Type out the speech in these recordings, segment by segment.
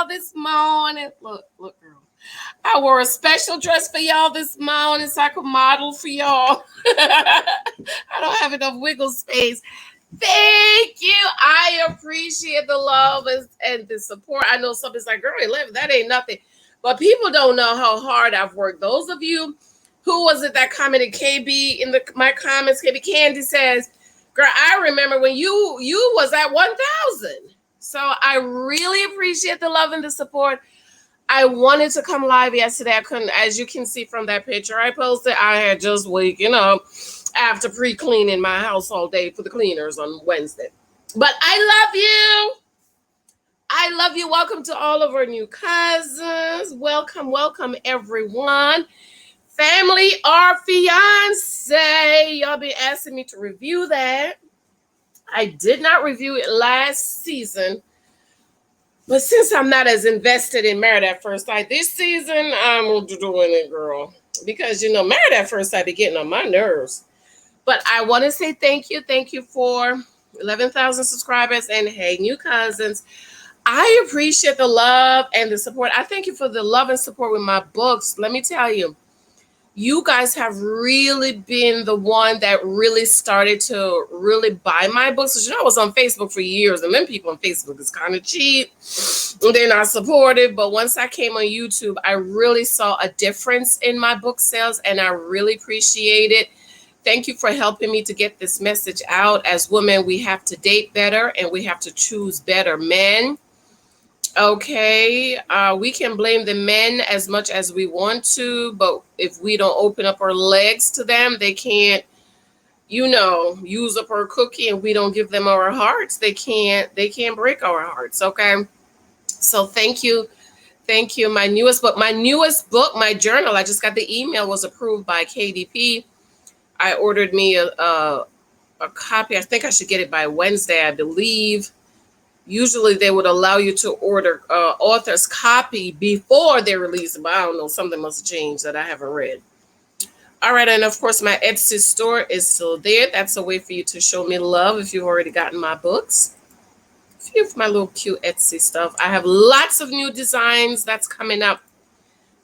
y'all this morning. Look, girl. I wore a special dress for y'all this morning so I could model for y'all. I don't have enough wiggle space. Thank you. I appreciate the love and the support. I know somebody's like, girl, 11, that ain't nothing. But people don't know how hard I've worked. Those of you, who was it that commented KB in my comments? KB Candy says, girl, I remember when you was at 1,000. So I really appreciate the love and the support. I wanted to come live yesterday. I couldn't, as you can see from that picture I posted. I had just waking up after pre-cleaning my house all day for the cleaners on Wednesday. But I love you. I love you. Welcome to all of our new cousins. Welcome, everyone. Family or Fiance. Y'all been asking me to review that. I did not review it last season. But since I'm not as invested in Married at First Sight this season, I'm doing it, girl. Because, Married at First Sight be getting on my nerves. But I want to say thank you. Thank you for 11,000 subscribers. And hey, new cousins. I appreciate the love and the support. I thank you for the love and support with my books. Let me tell you, you guys have really been the one that really started to really buy my books. I was on Facebook for years, and then people on Facebook is kind of cheap. They're not supportive. But once I came on YouTube, I really saw a difference in my book sales, and I really appreciate it. Thank you for helping me to get this message out. As women, we have to date better, and we have to choose better men. Okay, we can blame the men as much as we want to, but if we don't open up our legs to them, they can't, use up our cookie, and we don't give them our hearts. They can't break our hearts. Okay, so thank you. My newest book, my journal, I just got the email, was approved by KDP. I ordered me a copy. I think I should get it by Wednesday, I believe. Usually they would allow you to order author's copy before they release it, but I don't know. Something must have changed that I haven't read. All right, and of course, my Etsy store is still there. That's a way for you to show me love if you've already gotten my books. A few of my little cute Etsy stuff. I have lots of new designs that's coming up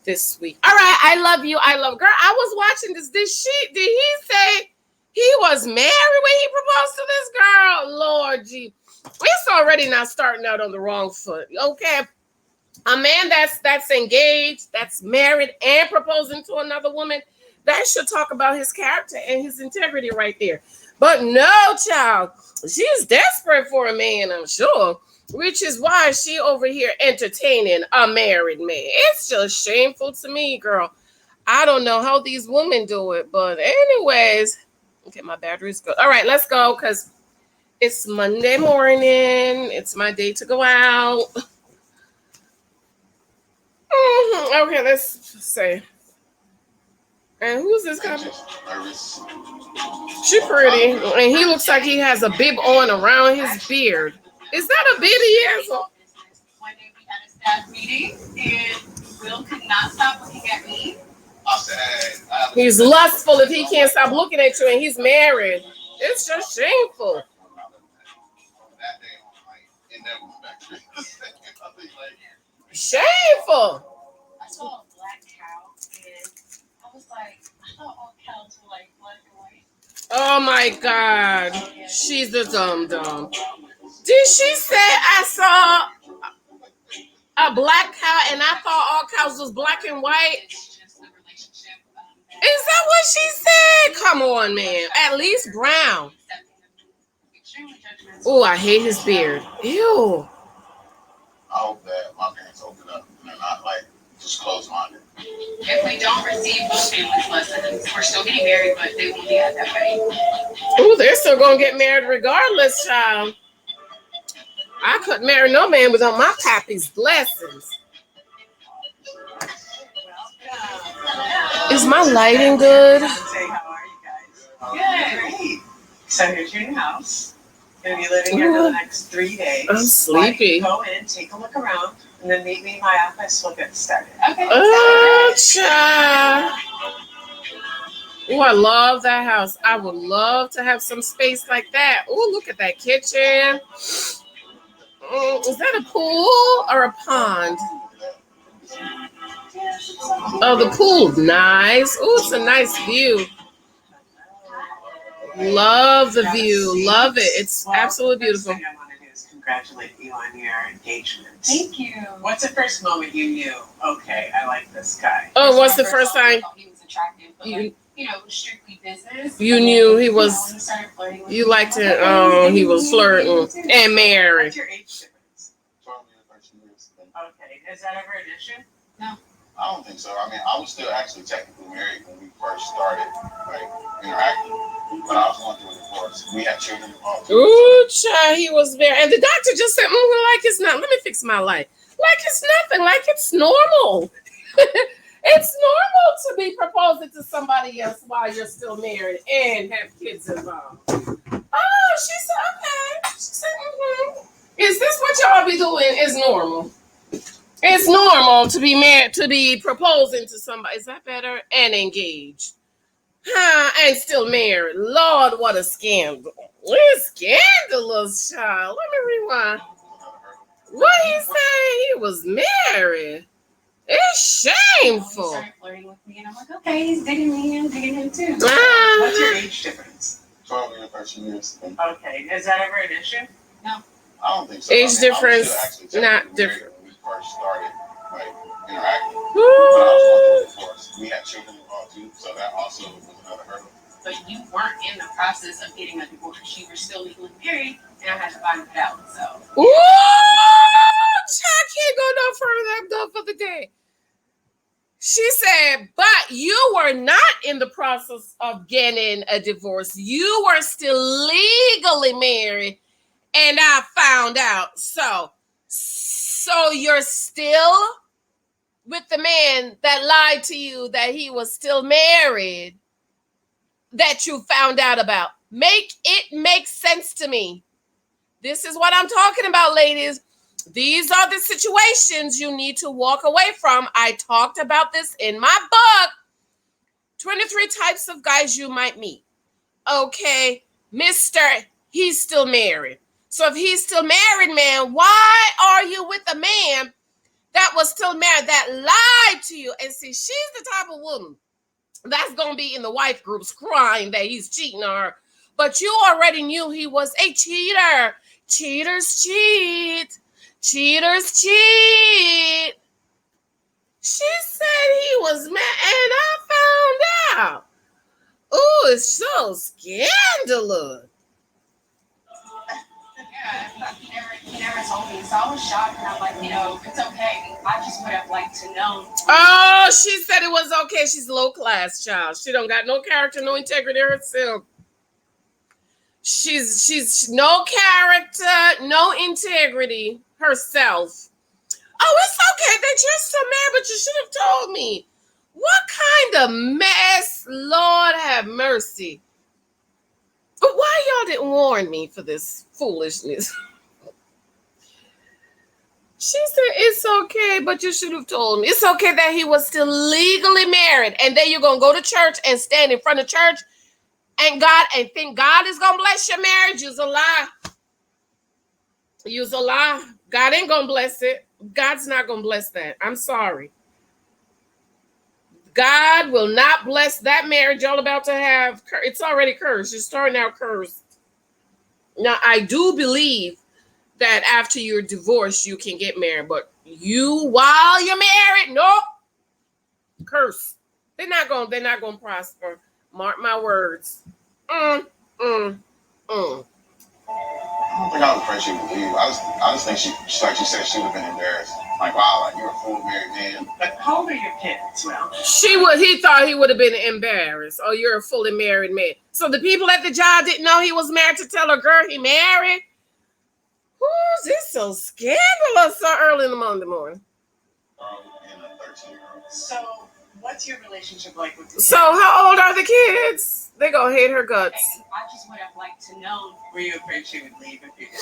this week. All right, I love you. Girl, I was watching this. Did he say he was married when he proposed to this girl? Lord gee. It's already not starting out on the wrong foot. Okay. A man that's engaged, that's married, and proposing to another woman, that should talk about his character and his integrity right there. But no, child, she's desperate for a man, I'm sure, which is why she over here entertaining a married man. It's just shameful to me, girl. I don't know how these women do it, but anyways, okay, my battery's good. All right, let's go, because it's Monday morning. It's my day to go out. Okay, let's say. And who's this guy? She pretty. And he looks like he has a bib on around his beard. Is that a bib he has? One day we had a staff meeting, and Will could not stop looking at me. He's lustful if he can't stop looking at you and he's married. It's just shameful. Shameful. I saw a black cow, and I was like, I thought all cows were like black and white. Oh my God. She's a dum-dum. Did she say I saw a black cow and I thought all cows was black and white? It's just the relationship. Is that what she said? Come on, man. At least brown. Oh, I hate his beard. Ew. I hope that my parents open up and they're not like just closed-minded. If we don't receive both families' lessons, we're still getting married, but they won't be at that wedding. Oh, they're still gonna get married regardless, child. I couldn't marry no man without my pappy's blessings. Is my lighting good? Say, how are you guys? Good. Great. So here's your new house. Gonna be living here for the next 3 days. I'm sleepy. Go in, take a look around, and then meet me in my office. We'll get started. Okay. Oh, child. Oh, I love that house. I would love to have some space like that. Oh, look at that kitchen. Is that a pool or a pond? Oh, the pool. Nice. Oh, it's a nice view. Love the view. Love it. It's absolutely beautiful. The first thing I want to do is congratulate you on your engagement. Thank you. What's the first moment you knew, okay, I like this guy? Oh, what's the first I time thought he was attractive, but you strictly business. you And knew then, he was? when he started flirting with You me, liked I'm him? like, okay, Oh, he's he was dating me, flirting dating me too. and married. What's your age difference? 12 years, 13 years. Okay, is that ever an issue? I don't think so. I mean, I was still actually technically married when we first started, like, interacting. But I was going through a divorce. We had children involved. Ooh, child, he was married. And the doctor just said, like it's not. Let me fix my life. Like it's nothing. Like it's normal. It's normal to be proposing to somebody else while you're still married and have kids involved. Oh, she said, okay. She said, Is this what y'all be doing? Is normal. It's normal to be married, to be proposing to somebody. Is that better? And engaged. And still married. Lord, what a scandal. It's scandalous, child. Let me rewind. What he say? He was married. It's He shameful. started flirting with me, and I'm like, okay, he's digging me, I'm digging him too. What's your age difference? 12 years, 13 years. Okay, is that ever an issue? I don't think so. Age I was difference, still actually not technically different. married when we first started, like, interacting. But I was going through a divorce. We had children involved too, so that also was another hurdle. But you weren't in the process of getting a divorce. You were still legally married, and I had to find it out. So. Ooh, I can't go no further. I'm done for the day. She said, but you were not in the process of getting a divorce. You were still legally married, and I found out. So you're still with the man that lied to you that he was still married that you found out about. Make it make sense to me. This is what I'm talking about, ladies. These are the situations you need to walk away from. I talked about this in my book, 23 types of guys you might meet. Okay, Mr. He's still married. So if he's still married, man, why are you with a man that was still married that lied to you? And see, she's the type of woman that's going to be in the wife groups crying that he's cheating on her. But you already knew he was a cheater. Cheaters cheat. Cheaters cheat. She said he was mad, and I found out. Ooh, it's so scandalous. Yeah, he never told me, so I was shocked, and I'm like, it's okay. I just would have liked to know. Oh, she said it was okay. She's low class, child. She don't got no character, no integrity herself. She's no character, no integrity herself. Oh, it's okay that you're still married, but you should have told me. What kind of mess? Lord have mercy. But why y'all didn't warn me for this foolishness? She said, it's okay, but you should have told me. It's okay that he was still legally married. And then you're going to go to church and stand in front of church and think God is going to bless your marriage. You's a lie. You's a lie. God ain't going to bless it. God's not going to bless that. I'm sorry. God will not bless that marriage y'all about to have. It's already cursed. It's starting out cursed. Now, I do believe that after you're divorced, you can get married. But while you're married, nope. Curse. They're not gonna prosper. Mark my words. I don't think I was afraid she would leave. I just think she like she said, she would have been embarrassed. Like, wow, like you're a full married man. But how old are your kids, Mel? He thought he would have been embarrassed. Oh, you're a fully married man. So the people at the job didn't know he was married to tell a girl he married? Who's this so scandalous so early in the morning? And a 13-year-old. So, what's your relationship like with the So how old are the kids? They gonna hate her guts. I just would have liked to know. Were you afraid she would leave if you did?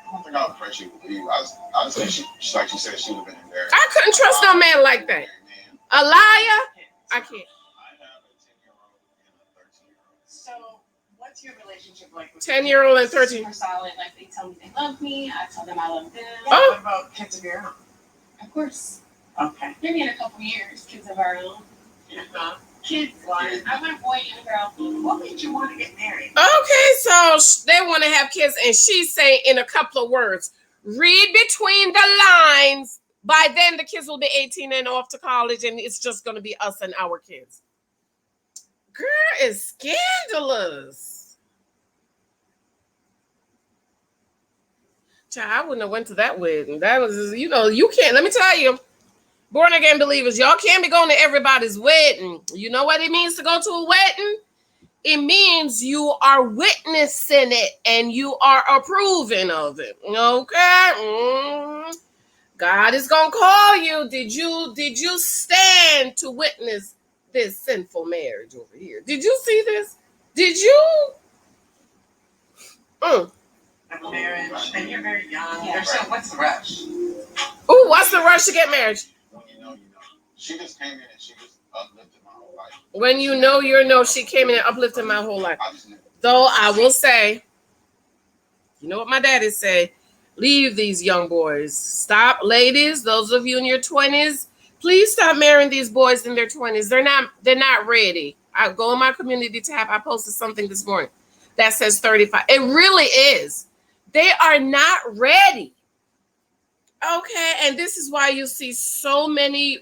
I don't think I was afraid she would leave. I just think she like she said, she would have been embarrassed. I couldn't trust no man like that. A liar? I can't. I have a 10-year-old and a 13-year-old. So, what's What's your relationship like with 10-year-old and 13? Super solid. Like they tell me they love me. I tell them I love them. Oh. What about kids of your own? Of course. Okay. Maybe in a couple years, kids of our own. Uh-huh. Kids. I want a boy and a girl. What made you want to get married? Okay, so they want to have kids, and she's saying in a couple of words, read between the lines. By then, the kids will be 18 and off to college, and it's just going to be us and our kids. Girl, it's scandalous. Child, I wouldn't have went to that wedding. That was, you can't. Let me tell you, born again believers, y'all can't be going to everybody's wedding. You know what it means to go to a wedding? It means you are witnessing it and you are approving of it. Okay? God is gonna call you. Did you stand to witness this sinful marriage over here? Did you see this? Did you? Have a marriage, and you're very young. Yeah. So what's the rush? Ooh, what's the rush to get married? When you know. She just came in and she just uplifted my whole life. When you know, she came in and uplifted my whole life. I just knew. Though I will say, you know what my daddy say? Leave these young boys. Stop, ladies. Those of you in your 20s, please stop marrying these boys in their 20s. They're not ready. I go in my community tab. I posted something this morning that says 35. It really is. They are not ready. Okay, and this is why you see so many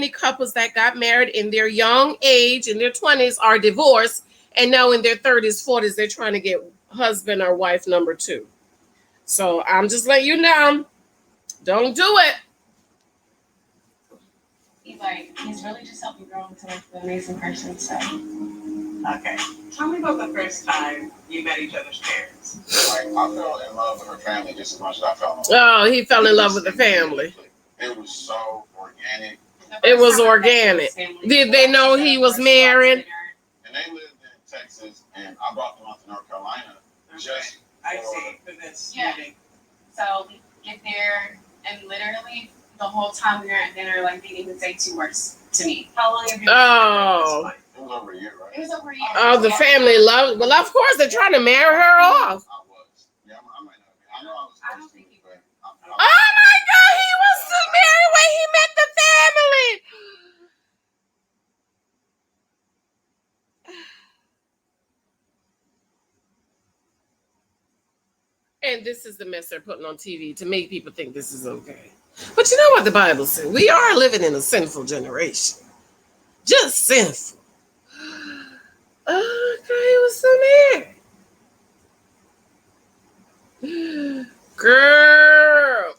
couples that got married in their young age, in their 20s, are divorced, and now in their 30s, 40s, they're trying to get husband or wife number 2. So I'm just letting you know, don't do it. He's really just helped me grow into an amazing person. So. Okay. Tell me about the first time you met each other's parents. Like, I fell in love with her family just as much as I fell in love. Oh, he fell in love with the family. It was so organic. It was organic. Did they know he was married? And they lived in Texas, and I brought them out to North Carolina. Just I see, for this meeting. So we get there, and literally the whole time we were at dinner, they didn't even say 2 words to me. How long have you been Oh. at this point? It was over a year, right? It was over a year. Oh, the family loved. Well, of course, they're trying to marry her off. I was. Yeah, I might not be. I know I was. I don't think he but Oh my God, he was still married when he met the family. And this is the mess they're putting on TV to make people think this is okay. But you know what the Bible said? We are living in a sinful generation. Just sinful. Oh, God, he was so married. Girl.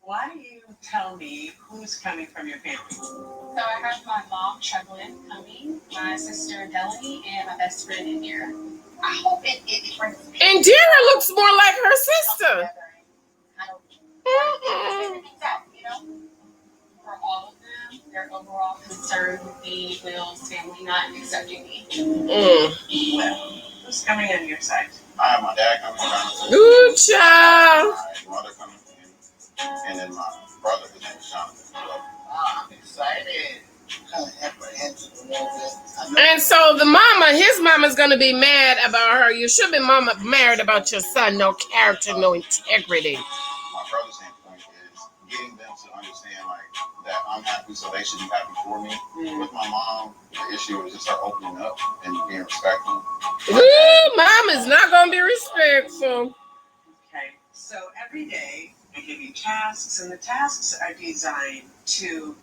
Why do you tell me who's coming from your family? So I have my mom, Trevelyn, coming, my sister, Delaney, and my best friend, Indira. I hope it brings me. Indira looks more like her sister. For all of them, they're overall concerned with the Will's family not accepting me. Well, who's coming on your side? I have my dad coming. Good child. My mother coming, and then my brother, his name is Jonathan. I'm excited. Kind of apprehensive a little bit. And so his mama's gonna be mad about her. You should be married about your son. No character, no integrity. My brother's standpoint is getting them to understand that I'm happy, so they should be happy for me. With my mom, the issue is just her opening up and being respectful. Ooh, mom is not gonna be respectful. Okay, so every day I give you tasks, and the tasks are designed to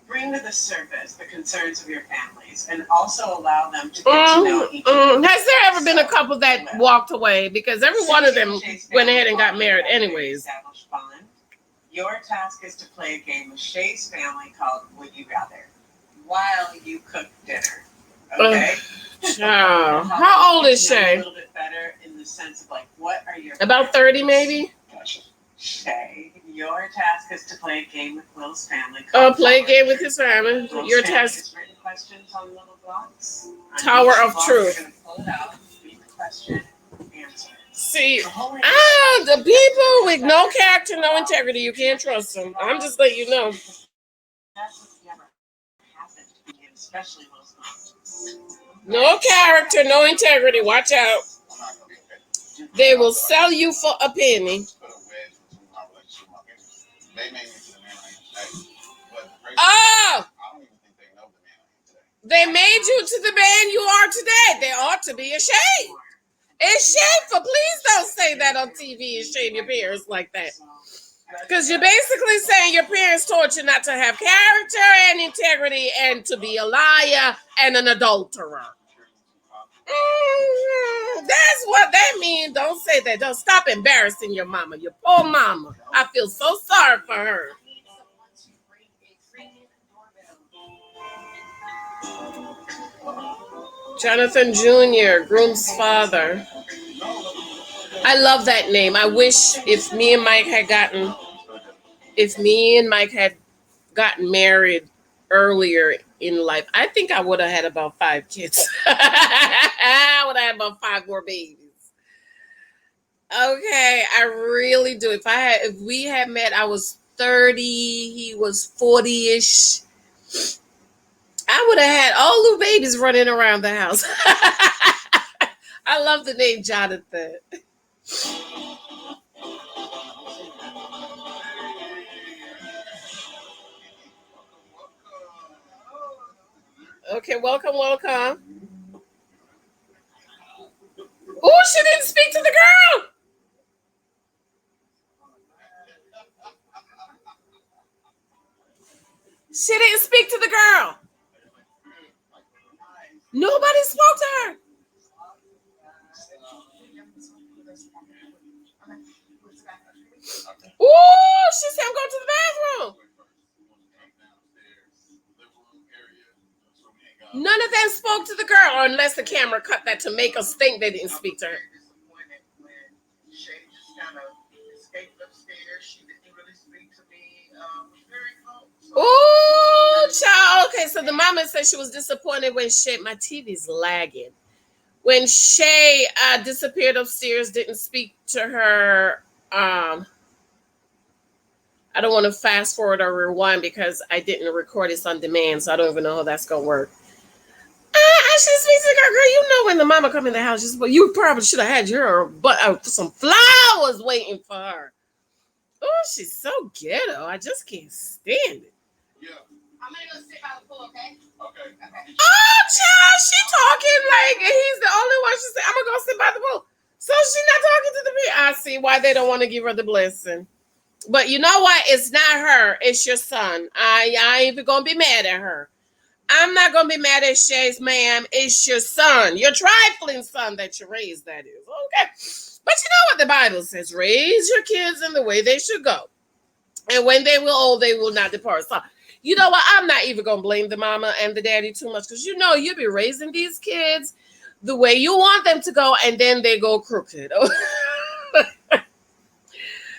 bring to the surface the concerns of your families and also allow them to get to know each other. Has there ever been a couple that walked away? Because every one of them went ahead and got married anyways. Bond. Your task is to play a game with Shay's family called Would You Rather while you cook dinner. Okay? Child. How old is Shay? A little bit better in the sense of what are your About 30 maybe? Gotcha. Shay, your task is to play a game with Will's family. Oh, play a game with his family. Will's Your family task. has written questions on little blocks. Tower On each of block, Truth. You're going to pull it out, read the question, answer. See, The whole idea- the people with no character, no integrity, you can't trust them. I'm just letting you know. That's what's never happened to begin especially most moms. No character, no integrity. Watch out. I'm not gonna be petty. They will sell you for a penny. Put a wedge between my relationship and my parents. They made me to the man I am today. But the crazy Oh! I don't even think they know the man I am today. They made you to the man you are today. They ought to be ashamed. It's shameful. Please don't say that on TV and shame your parents like that. Because you're basically saying your parents taught you not to have character and integrity and to be a liar and an adulterer. That's what that means. Don't say that. Don't stop embarrassing your mama. Your poor mama. I feel so sorry for her. Jonathan Jr., groom's father. I love that name. I wish if me and Mike had gotten married earlier in life, I think I would have had about 5 kids. I would have had about 5 more babies. Okay, I really do. If we had met, I was 30, he was 40-ish. I would have had all the babies running around the house. I love the name Jonathan. Okay, welcome. Oh, she didn't speak to the girl. She didn't speak to the girl. Nobody spoke to her. Ooh, she said, I'm going to the bathroom. None of them spoke to the girl, or unless the camera cut that to make us think they didn't speak to her. Ooh, child. Okay, so the mama said she was disappointed when my TV's lagging. When SHAI disappeared upstairs, didn't speak to her. I don't want to fast forward or rewind because I didn't record this on demand, so I don't even know how that's gonna work. I should speak to the girl. You know when the mama come in the house, you probably should have had some flowers waiting for her. Oh, she's so ghetto. I just can't stand it. Yeah. I'm gonna go sit by the pool, okay? Okay. Oh, child, she talking like he's the only one. She said, I'm gonna go sit by the pool. So she's not talking to the people. I see why they don't want to give her the blessing. But you know what? It's not her. It's your son. I ain't even gonna be mad at her. I'm not gonna be mad at SHAI's ma'am. It's your son, your trifling son that you raised, that is. Okay. But you know what the Bible says? Raise your kids in the way they should go. And when they will old, they will not depart. So you know what? I'm not even gonna blame the mama and the daddy too much, because you know you'll be raising these kids the way you want them to go, and then they go crooked.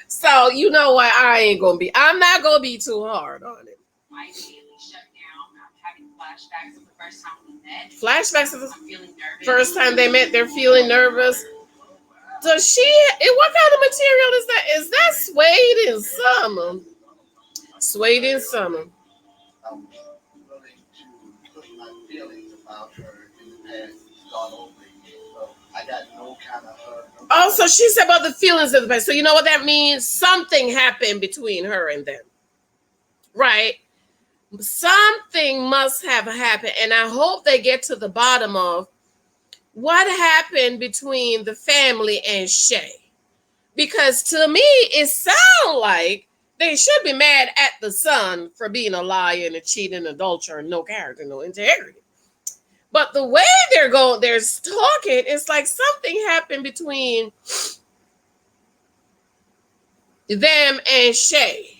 So you know what? I'm not gonna be too hard on it. My family shut down. I'm having flashbacks of the first time we met. Flashbacks of the I'm feeling nervous. first time they met, they're feeling nervous. Does what kind of material is that? Is that suede in summer? Suede in summer. I'm willing to put my feelings about her in the past, gone over it. So I got no kind of her. Also, she said about the feelings of the past. So you know what that means? Something happened between her and them. Right? Something must have happened. And I hope they get to the bottom of what happened between the family and SHAI. Because to me, it sounds like they should be mad at the son for being a liar and a cheating adulterer, no character, no integrity. But the way they're talking, it's like something happened between them and SHAI.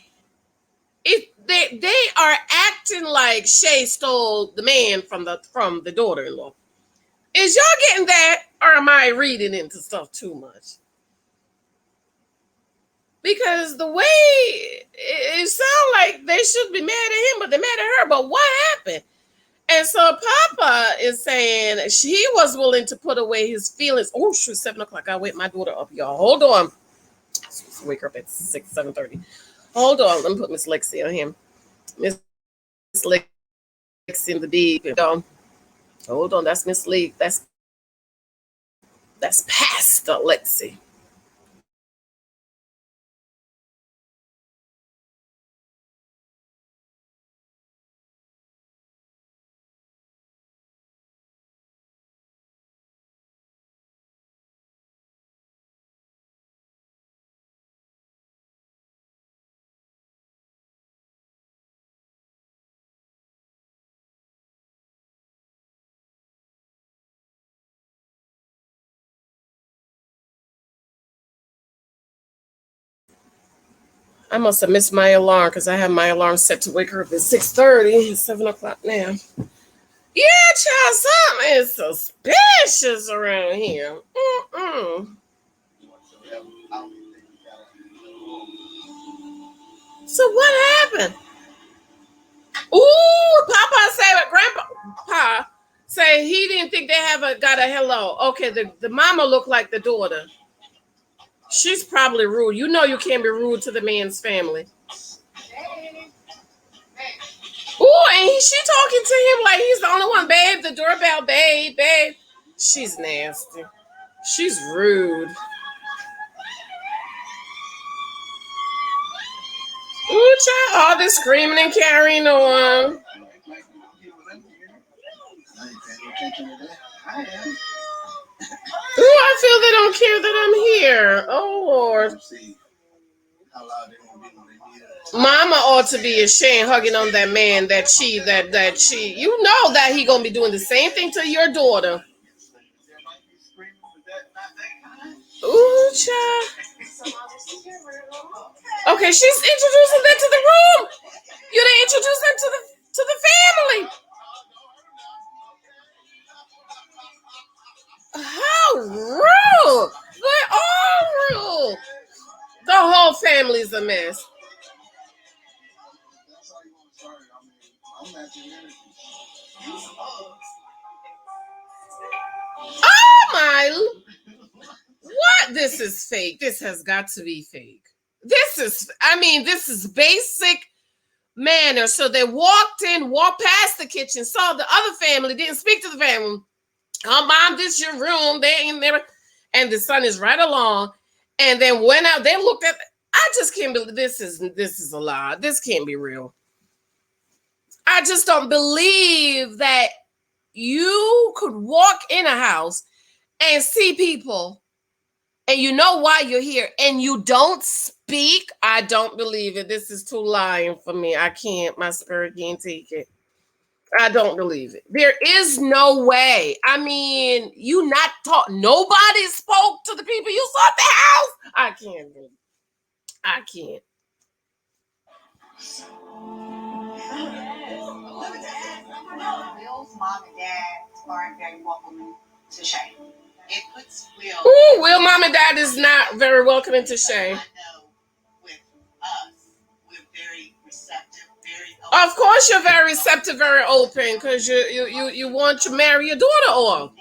They are acting like SHAI stole the man from the daughter-in-law. Is y'all getting that, or am I reading into stuff too much? Because the way it sounds like they should be mad at him, but they're mad at her. But what happened? And so Papa is saying he was willing to put away his feelings. Oh, shoot, 7 o'clock. I wake my daughter up, y'all. Hold on. I'm supposed to wake her up at 7:30. Hold on. Let me put Miss Lexi on him. Miss Lexi in the deep. Hold on, that's Miss Lee. That's Pastor Lexi. I must have missed my alarm because I have my alarm set to wake her up at 6:30. It's 7 o'clock now. Yeah, child, something is suspicious around here. So what happened? Ooh, Papa said, Grandpa say he didn't think they got a hello. Okay, the mama looked like the daughter. She's probably rude. You know you can't be rude to the man's family. Ooh, and she talking to him like he's the only one. Babe, the doorbell, babe. She's nasty. She's rude. Ooh, child, all this screaming and carrying on. Ooh, I feel they don't care that I'm here. Oh, Lord. Mama ought to be ashamed hugging on that man that she. You know that he gonna be doing the same thing to your daughter. Ooh, child. Okay, she's introducing them to the room. You didn't introduce them to the family. How rude! They're all rude. The whole family's a mess. Oh my! What? This is fake. This has got to be fake. This is basic manners. So they walked past the kitchen, saw the other family, didn't speak to the family. Oh, Mom, this is your room. They ain't never. And the son is right along. And then went out. They looked at. I just can't believe this is a lie. This can't be real. I just don't believe that you could walk in a house and see people and you know why you're here and you don't speak. I don't believe it. This is too lying for me. I can't. My spirit can't take it. I don't believe it. There is no way. I mean, you not talk. Nobody spoke to the people you saw at the house. I can't. I can't. Will's mom and dad aren't very welcoming to SHAI. It puts Will. Ooh, Will mom and dad is not very welcoming to SHAI. I know with us, we're very receptive, very open. Of course, you're very receptive, very open, because you want to marry your daughter off.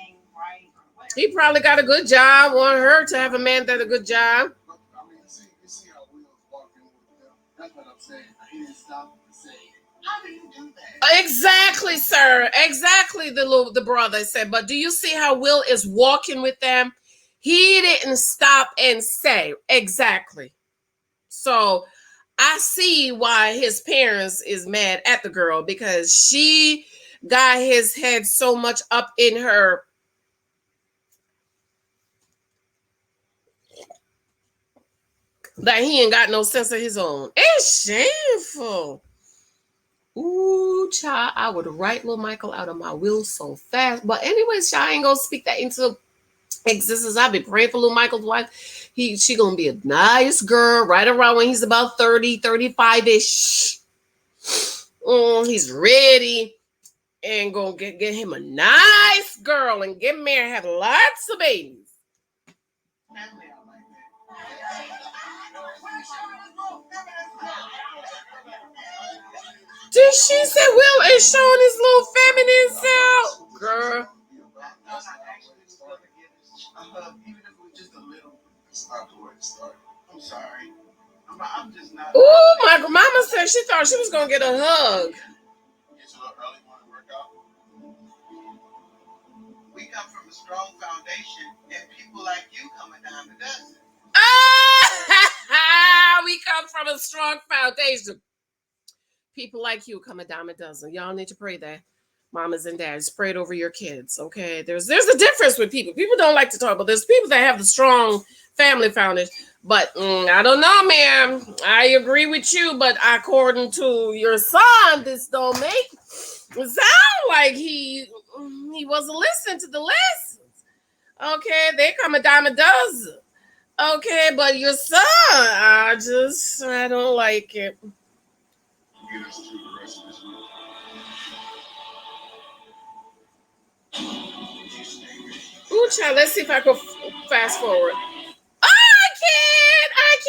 He probably got a good job. Want her to have a man that a good job. You see how Will's walking with them. That's what I'm saying. He didn't stop to say, how do you do that? Exactly, sir. Exactly, the brother said. But do you see how Will is walking with them? He didn't stop and say. Exactly. So I see why his parents is mad at the girl, because she got his head so much up in her. That he ain't got no sense of his own. It's shameful. Ooh, child, I would write little Michael out of my will so fast. But anyways, child, I ain't gonna speak that into existence. I've been praying for little Michael's wife. She gonna be a nice girl right around when he's about 30, 35-ish. He's ready and gonna get him a nice girl and get married and have lots of babies. Did she say Will is showing his little feminine self? Girl. Even if it was just a little, it's not the way to start. I'm sorry. I'm just not. Ooh, my mama said she thought she was going to get a hug. It's a little early, want to work come from a strong foundation, and people like you come a dime a dozen. We come from a strong foundation. People like you come a dime a dozen. Y'all need to pray that. Mamas and dads, pray it over your kids, okay? There's a difference with people. People don't like to talk, but there's people that have the strong family foundation. But I don't know, man. I agree with you, but according to your son, this don't make it sound like he wasn't listening to the lessons. Okay, they come a dime a dozen. Okay, but your son, I don't like it. Get us through the rest of this week. Ooh, child, let's see if I can fast forward. Oh, I can't fast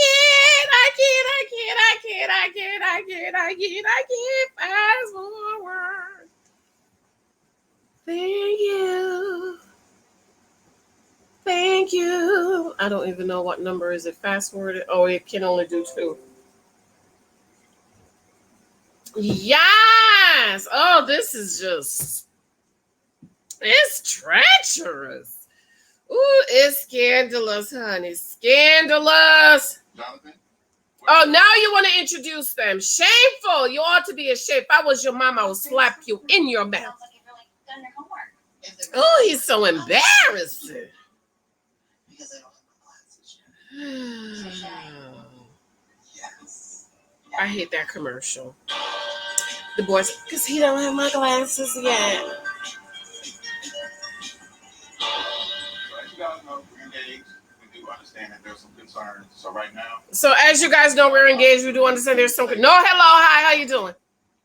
forward. Thank you. I don't even know what number is it. Fast forward. Oh, it can only do 2. Yes. Oh, this is just, it's treacherous. Ooh, it's scandalous, honey. Scandalous. Jonathan? Oh, now you want to introduce them. Shameful. You ought to be ashamed. If I was your mom, I would slap you in your mouth. Sounds like you've really done your homework. Oh, he's so embarrassing. Because I don't have my glasses yet. Yes. I hate that commercial. The boys, because he don't have my glasses yet. So as you guys know, we're engaged. We do understand that there's some concerns. So right now, So as you guys know, we're engaged. We do understand there's some. No, hello, hi, how you doing?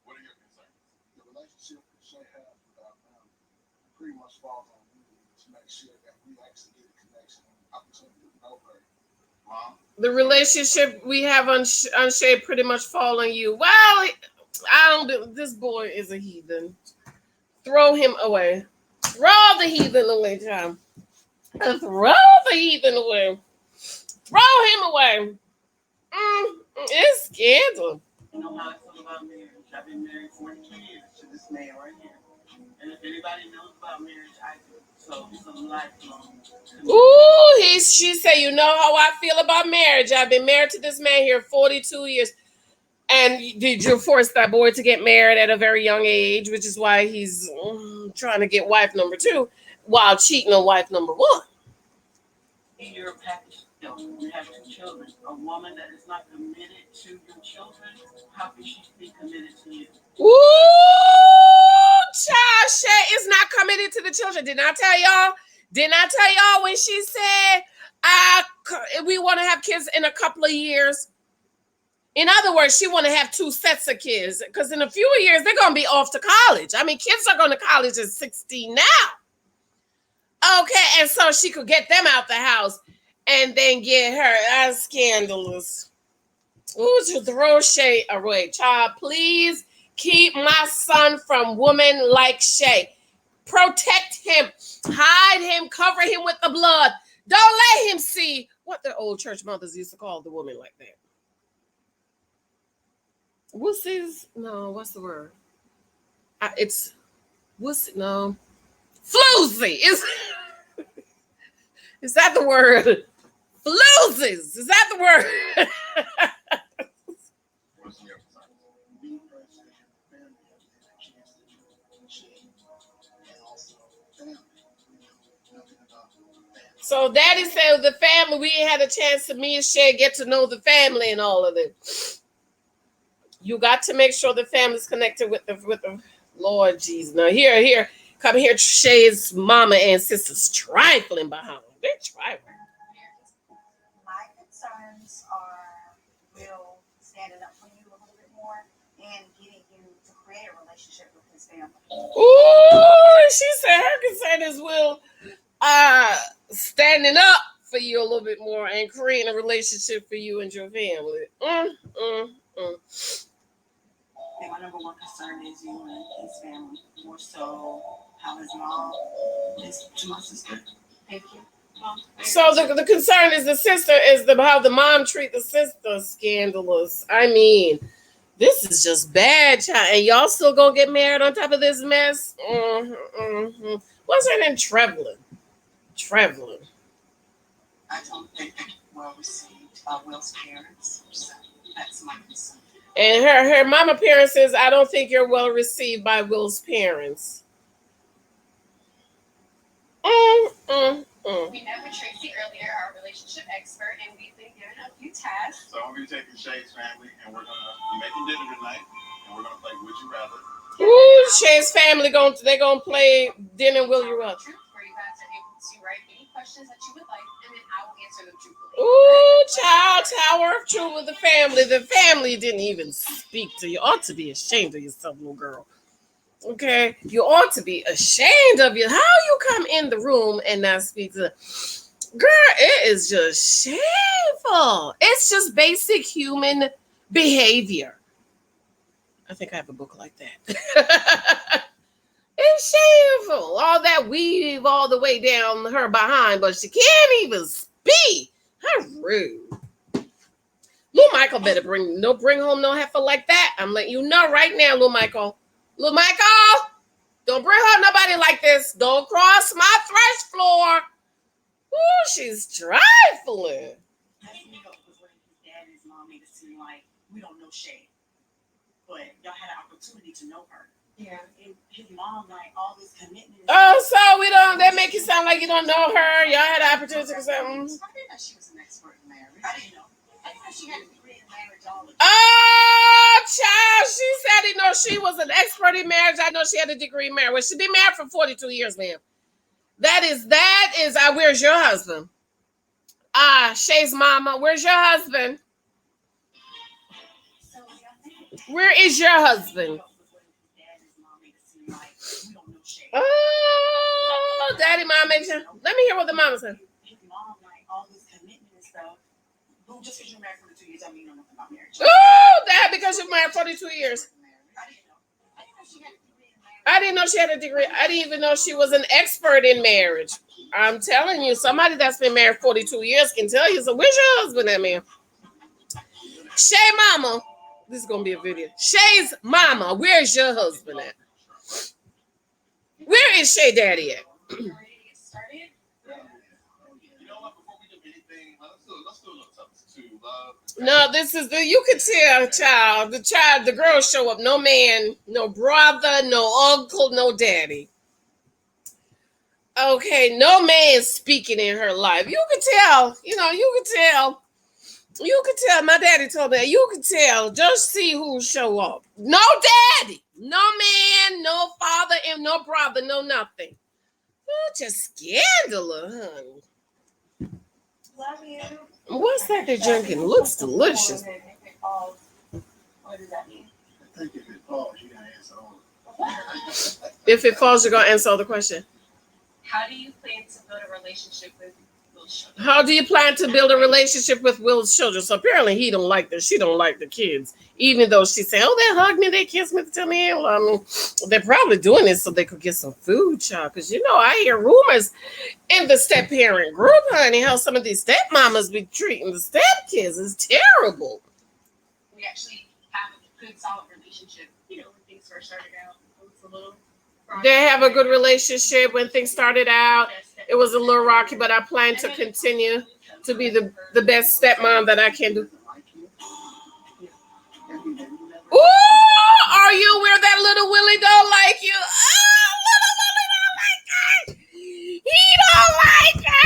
what are your concerns? The relationship that Shay has with our family pretty much falls on you to make sure that we actually get a connection and opportunity to know her. Mom? The relationship we have on Shay pretty much fall on you. Well, I don't do. This boy is a heathen. Throw him away. Throw the heathen away, John. Throw the heathen away. Throw him away. It's scandal. You know how I feel about marriage. I've been married 42 years to this man right here. And if anybody knows about marriage, I do. So it's a lifelong commitment. Ooh, she said, you know how I feel about marriage. I've been married to this man here 42 years. And did you force that boy to get married at a very young age, which is why he's trying to get wife number 2 while cheating on wife number 1. You're a package deal. You have 2 children. A woman that is not committed to your children, how can she be committed to you? Ooh, child, Shay is not committed to the children. Didn't I tell y'all? Didn't I tell y'all when she said we want to have kids in a couple of years? In other words, she want to have 2 sets of kids because in a few years they're going to be off to college. I mean, kids are going to college at 16 now. Okay, and so she could get them out the house and then get her. That's scandalous. Ooh, to throw Shay away. Child, please keep my son from women like Shay. Protect him. Hide him. Cover him with the blood. Don't let him see what the old church mothers used to call the woman like that. Wussies? No, what's the word? It's wussy. No, floozy. Is that the word? Floozes. Is that the word? What's your concerns? Being present in the family has been a chance to do Shay and also family. Nothing about family. So Daddy said the family, we had a chance to me and Shay get to know the family and all of it. You got to make sure the family's connected with the Lord Jesus. Now here, come here, Shay's mama and sisters trifling behind. They're trifling. My concerns are Will standing up for you a little bit more and getting you to create a relationship with his family. Ooh, she said her concern is Will standing up for you a little bit more and creating a relationship for you and your family. And my number 1 concern is you and his family. More so how his mom is to my sister. Thank you. So the concern is the sister is how the mom treat the sister. Scandalous. I mean, This is just bad, child. And y'all still gonna get married on top of this mess? What's her name? Trevelyan. I don't think they're well received by Will's parents. So that's my concern. And her mama parents says, I don't think you're well received by Will's parents. We met with Tracy earlier, our relationship expert, and we've been given a few tasks. So I'm gonna be taking SHAI's family, and we're gonna be making dinner tonight, and we're gonna play Would You Rather. Ooh, SHAI's family they gonna play dinner. Will you rather? Truth, where you guys are able to write any questions that you would like, and then I will answer them truthfully. Ooh, child, Tower of Truth with the family. The family didn't even speak to you. Ought to be ashamed of yourself, little girl. Okay, you ought to be ashamed of you. How you come in the room and not speak to? Girl, it is just shameful. It's just basic human behavior. I think I have a book like that. It's shameful. All that weave all the way down her behind, but she can't even speak. How rude. Lil Michael better bring home no heifer like that. I'm letting you know right now, Lil Michael. Lil Michael, don't bring home nobody like this. Don't cross my thresh floor. Ooh, she's trifling. I think it was when his dad and his mom made it seem like we don't know SHAI, but y'all had an opportunity to know her. Yeah. And his mom, like, all this commitment. Oh, so we don't, that make you sound like you don't know her. Y'all had an opportunity to say, I didn't know she was an expert in marriage. I didn't know she had a degree in marriage all the time. Oh, child, she said he knows she was an expert in marriage. I know she had a degree in marriage. Well, she's been married for 42 years, ma'am. That is, where's your husband? SHAI's mama, where's your husband? Where is your husband? Oh, daddy, mom, let me hear what the mama said. His mom, like, all this commitment and stuff. Just because you're married for 2 years, I mean, you know nothing about marriage. Oh, that because you're married 42 years. I didn't know she had a degree. I didn't even know she was an expert in marriage. I'm telling you, somebody that's been married 42 years can tell you. So where's your husband at, man? SHAI mama. This is going to be a video. SHAI's mama, where's your husband at? Where is SHAI daddy at? Ready to get started? You know what? Before we do anything, let's do a little something to love. No, this is you could tell, the girl show up. No man, no brother, no uncle, no daddy. Okay, no man speaking in her life. You could tell, you could tell. My daddy told me that. You could tell. Just see who show up. No daddy, no man, no father, and no brother, no nothing. Oh, just scandalous, honey. Love you. What's that they're drinking? Looks delicious. What does that mean? I think if it falls, you gotta answer all If it falls, you're gonna answer the question. How do you plan to build a relationship with Will's children? How do you plan to build a relationship with Will's children? So apparently she don't like the kids, even though she said, "Oh, they hug me, they kiss me, tell me." Well, I mean, they're probably doing this so they could get some food, child. Because I hear rumors in the step parent group, honey, how some of these stepmamas be treating the stepkids is terrible. We actually have a good, solid relationship. When things first started out, it was a little. They have a good relationship. When things started out, it was a little rocky, but I plan to continue to be the best stepmom that I can do. Ooh, are you aware that little Willie don't like you? Oh, little Willie don't like her. He don't like her.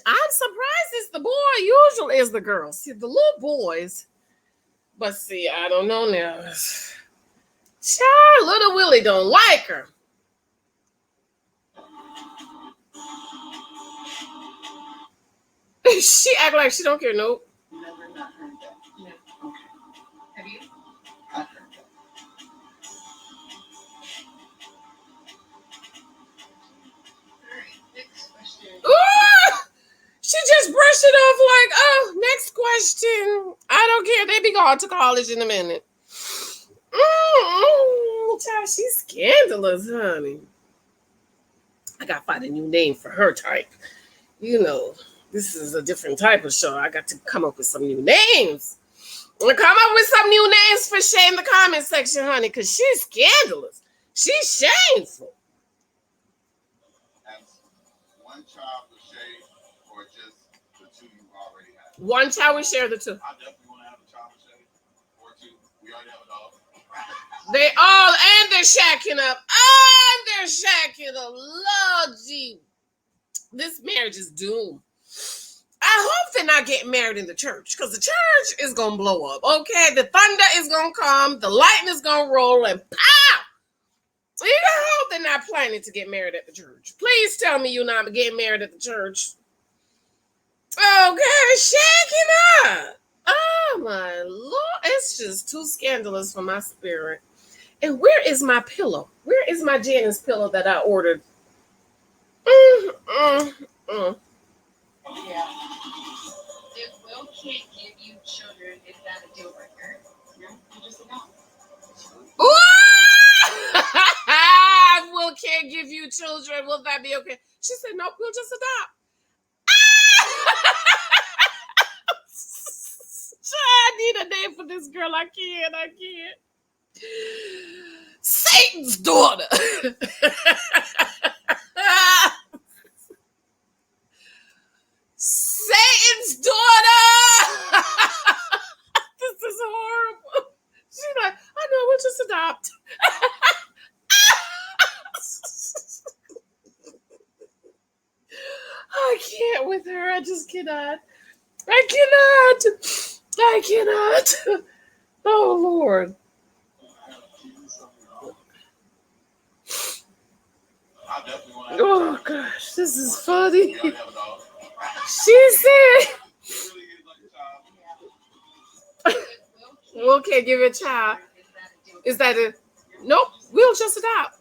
I'm surprised it's the boy. Usually it's the girls. See, the little boys. But see, I don't know now. Child, little Willie don't like her. She act like she don't care. Nope. Never not heard that. No. Okay. Have you? I've heard that. All right. Next question. Ooh, she just brushed it off like, oh, next question. I don't care. They be going to college in a minute. Child, she's scandalous, honey. I gotta find a new name for her type. This is a different type of show. I got to come up with some new names. Come up with some new names for Shay in the comment section, honey, because she's scandalous. She's shameful. Have one child with Shay, or just the two you already have? One child, we share the two. I definitely want to have a child with Shay, or two. We already have a dog. They all, and they're shacking up. And they're shacking up. Lord gee. This marriage is doomed. I hope they're not getting married in the church, because the church is going to blow up, okay? The thunder is going to come, the lightning is going to roll, and pow! You hope they're not planning to get married at the church. Please tell me you're not getting married at the church. Okay, shaking up. Oh, my Lord. It's just too scandalous for my spirit. And where is my pillow? Where is my Janice pillow that I ordered? Yeah. If Will can't give you children, is that a deal breaker? No, you just adopt. Will can't give you children. Will that be okay? She said, nope, we'll just adopt. I need a name for this girl. I can't. Satan's daughter. Satan's daughter. This is horrible. She's like, I know, we'll just adopt. I can't with her. I just cannot. I cannot. Oh, Lord. Oh, gosh. This is funny. She said, Will can't give a child. Is that a... Nope. We'll just adopt.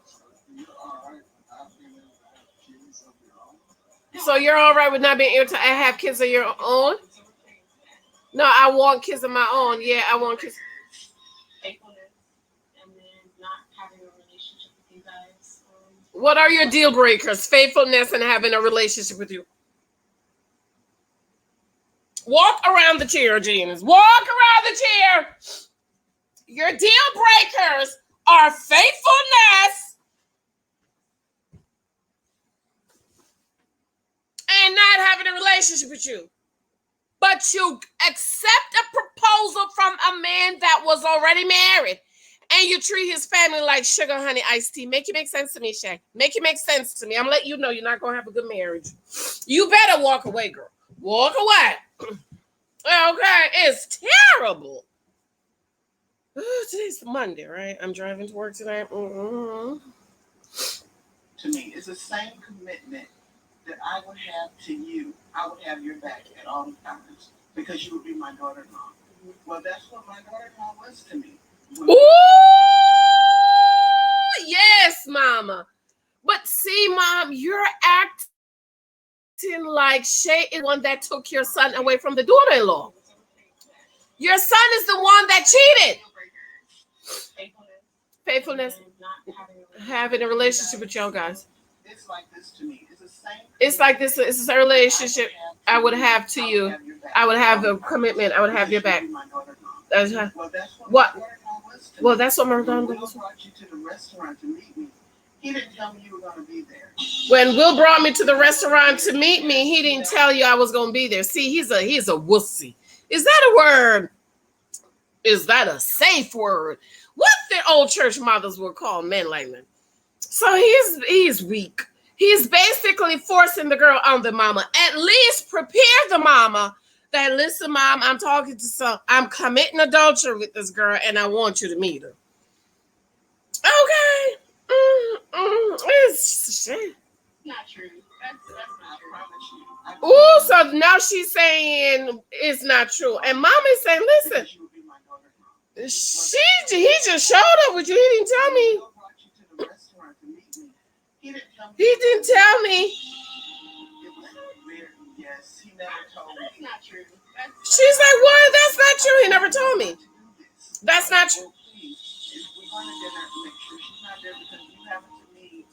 So you're all right with not being able to have kids of your own? No, I want kids of my own. Yeah, I want kids. Faithfulness, and then not having a relationship with you guys. What are your deal breakers? Faithfulness and having a relationship with you. Walk around the chair, Janice. Walk around the chair. Your deal breakers are faithfulness and not having a relationship with you. But you accept a proposal from a man that was already married, and you treat his family like sugar, honey, iced tea. Make it make sense to me, Shay. Make it make sense to me. I'm letting you know you're not going to have a good marriage. You better walk away, girl. Walk away. Okay, it's terrible. Today's Monday, right? I'm driving to work tonight. To me, it's the same commitment that I would have to you. I would have your back at all times because you would be my daughter-in-law. Well, that's what my daughter-in-law was to me. Ooh, yes, Mama. But see, Mom, you're acting like Shay is the one that took your son away from the daughter-in-law. Your son is the one that cheated. Faithfulness. Having a relationship with y'all guys. It's like this to me. It's the same. It's like this. It's a relationship I would have to you. I would have a commitment. I would have your back. What? Well, that's what my daughter was. Brought you to the restaurant to meet me. He didn't tell me you were going to be there. When Will brought me to the restaurant to meet me, he didn't tell you I was going to be there. See, he's a wussy. Is that a word? Is that a safe word? What the old church mothers would call men like that. So he's weak. He's basically forcing the girl on the mama. At least prepare the mama that, listen, Mom, I'm committing adultery with this girl and I want you to meet her. Okay. It's shit. Not true. That's not true. Oh, so now she's saying it's not true. And Mom is saying, listen, he just showed up with you. He didn't tell me. He didn't tell me. Yes, he never told me. That's not true. She's like, what? That's not true. He never told me. That's not true. If we're going to dinner, make sure she's not there because you happen to me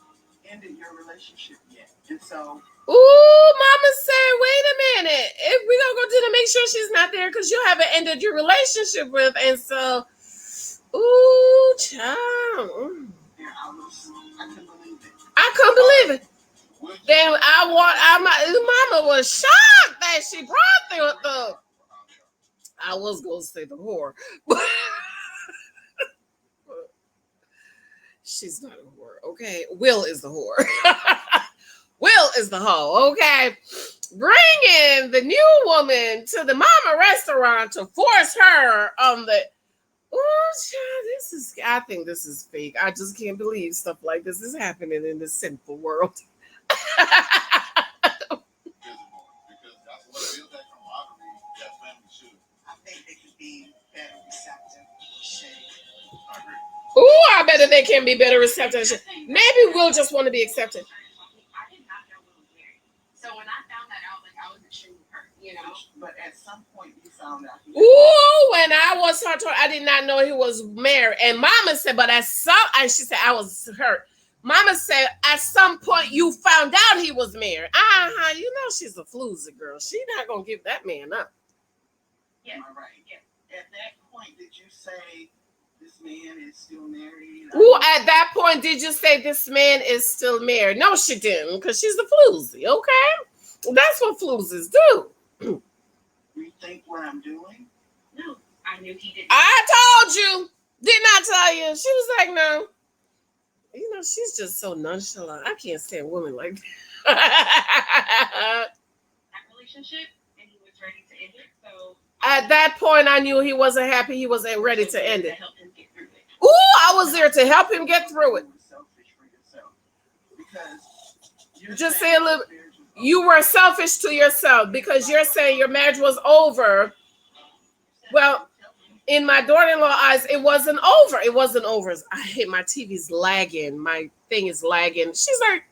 ended your relationship yet. And so, ooh, Mama said, wait a minute. If we gonna go to make sure she's not there because you haven't ended your relationship with, and so, ooh, child. yeah, I couldn't believe it. I couldn't believe it. Then Mama was shocked that she brought the I was gonna say the whore, but she's not a whore. Okay, Will is the whore. Will is the hoe. Okay, bring in the new woman to the Mama restaurant to force her on the. Oh, child, this is. I think this is fake. I just can't believe stuff like this is happening in this sinful world. Ooh, I bet they can be better receptive. Maybe we'll just want to be accepted. I did not know Will was married. So when I found that out, like I was extremely hurt, you know. But at some point you found out. Ooh, when I was her, I did not know he was married. And Mama said, but at some, and she said I was hurt. Mama said at some point you found out he was married. You know she's a floozy girl. She not gonna give that man up. Yeah, right. Yeah. At that point, did you say this man is still married? Ooh, at that point, did you say this man is still married? No, she didn't, because she's a floozy, okay? That's what floozies do. You think what I'm doing? No, I knew he didn't. I told you. Didn't I tell you? She was like, no. You know, she's just so nonchalant. I can't stand women like that. That relationship, and he was ready to end it, so... At that point, I knew he wasn't happy. He wasn't ready to end it. Help him get through it. Ooh, I was there to help him get through it. Just say a little. You were selfish to yourself because you're saying your marriage was over. Well, in my daughter-in-law eyes, it wasn't over. It wasn't over. I hate my TV's lagging. My thing is lagging. She's like,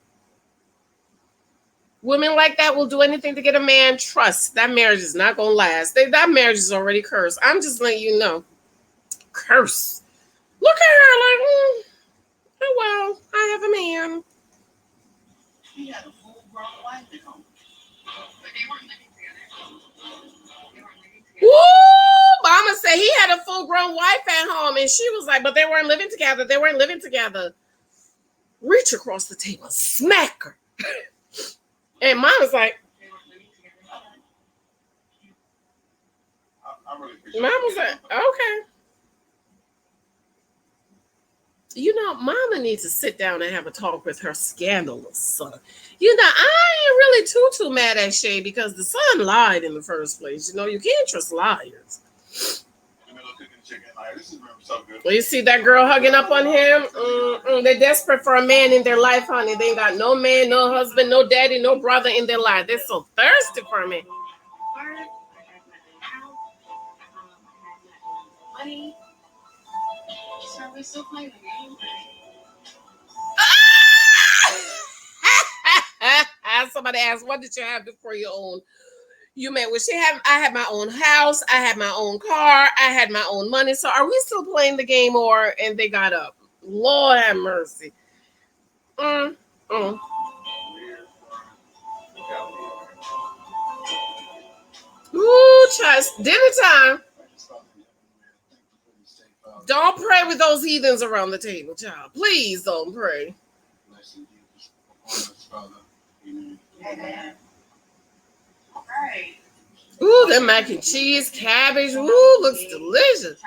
women like that will do anything to get a man trust. That marriage is not going to last. That marriage is already cursed. I'm just letting you know. Curse. Look at her like, oh, well, I have a man. He had a full-grown wife at home. But they weren't living together. Woo! Mama said he had a full-grown wife at home, and she was like, but they weren't living together. They weren't living together. Reach across the table, smack her. And Mama's like, Mama's like, okay. You know, Mama needs to sit down and have a talk with her scandalous son. You know, I ain't really too mad at SHAI because the son lied in the first place. You know, you can't trust liars. Well, you see that girl hugging up on him? They're desperate for a man in their life, honey. They ain't got no man, no husband, no daddy, no brother in their life. They're so thirsty for a man. I had my own house. I had my own money. So are we still playing the game? Somebody asked, what did you have before you owned? You meant, well, I had my own house, I had my own car, I had my own money. So are we still playing the game or, and they got up? Lord have mercy. Ooh, child, dinner time. Don't pray with those heathens around the table, child. Please don't pray. Amen. All right. Ooh, that mac and cheese, cabbage. Ooh, looks delicious.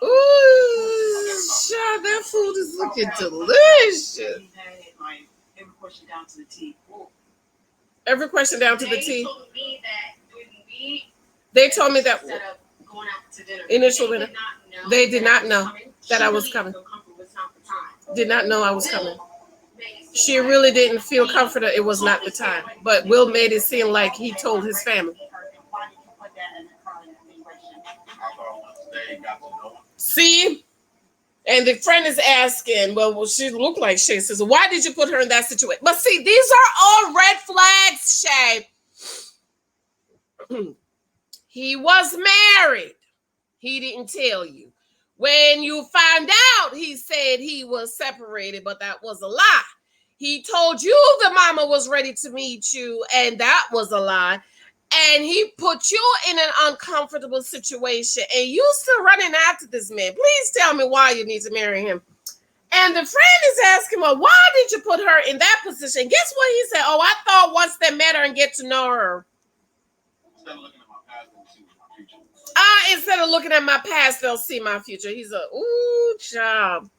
Ooh, child, that food is looking delicious. Every question down to the T. Every question down to the T. They told me that when we They told me that set up going out to dinner. initial dinner. They did not know that I was She coming. didn't feel comfortable. It's not the time. Did not know I was coming. She really didn't feel comfortable. It was not the time. But Will made it seem like he told his family. See? And the friend is asking, well, she looked like SHAI. Says, why did you put her in that situation? But see, these are all red flags, SHAI. He was married. He didn't tell you. When you find out, he said he was separated, but that was a lie. He told you the mama was ready to meet you, and that was a lie. And he put you in an uncomfortable situation, and you still running after this man. Please tell me why you need to marry him. And the friend is asking, well, why did you put her in that position? Guess what he said? Oh, I thought once they met her and get to know her. Instead of looking at my past, they'll see my future. Instead of looking at my past, they'll see my future. He's a, ooh, child.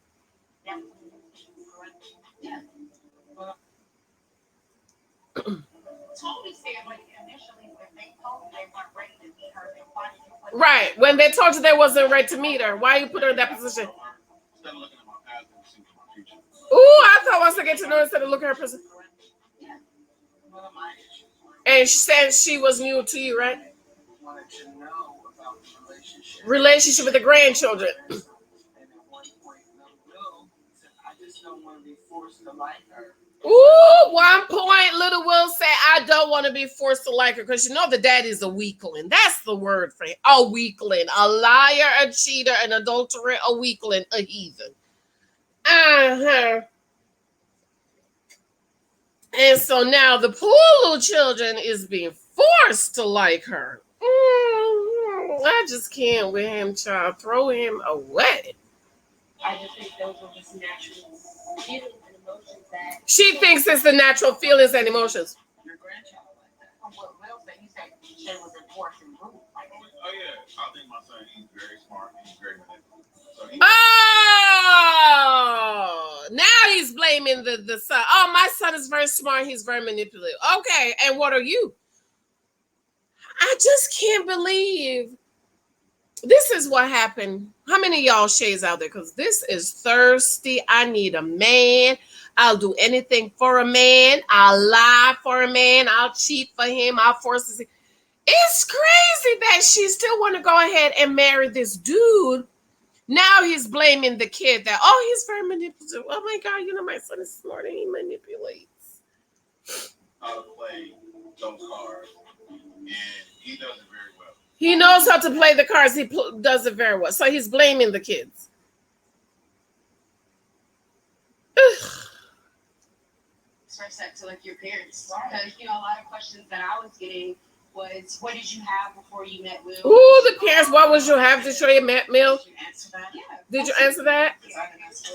Tony said, like, initially when they told you they weren't ready to meet her, then why did you put her? Right. When they told you they wasn't ready to meet her, why you put her in that position? Instead of looking at my past, they'll see my future. Ooh, I thought once I get to know her, instead of looking at her position. One of my issues And she said she was new to you, right? wanted to know about the relationship. Relationship with the grandchildren. And at one point, Will said, I just don't want to be forced to like her. Ooh, 1 point, little Will said, I don't want to be forced to like her, because you know the daddy's a weakling. That's the word for him. A weakling. A liar, a cheater, an adulterer, a weakling, a heathen. Uh-huh. And so now the poor little children is being forced to like her. I just can't with him, child. Throw him away. I just think those are just natural feelings and emotions that She thinks it's the natural feelings and emotions. Your grandchild like that. From what Will said, he said she was enforced and rude. Like, Oh yeah, I think my son, he's very smart. He's very manipulative. So he, Oh, now he's blaming the son. Oh, my son is very smart. He's very manipulative. Okay, and what are you? I just can't believe this is what happened. How many of y'all shades out there? Because this is thirsty. I need a man. I'll do anything for a man. I'll lie for a man. I'll cheat for him. I'll force his. It's crazy that she still want to go ahead and marry this dude. Now he's blaming the kid that, oh, he's very manipulative. Oh my God, you know my son is smart and he manipulates. how to play those cards, and he does it very well. He knows how to play the cards. He does it very well. So he's blaming the kids. express that to like your parents. Because a lot of questions that I was getting was, what did you have before you met Will? Ooh, the parents, what would you have to show you met Mill? Did you answer that? Yeah. Did you answer that? Because I didn't answer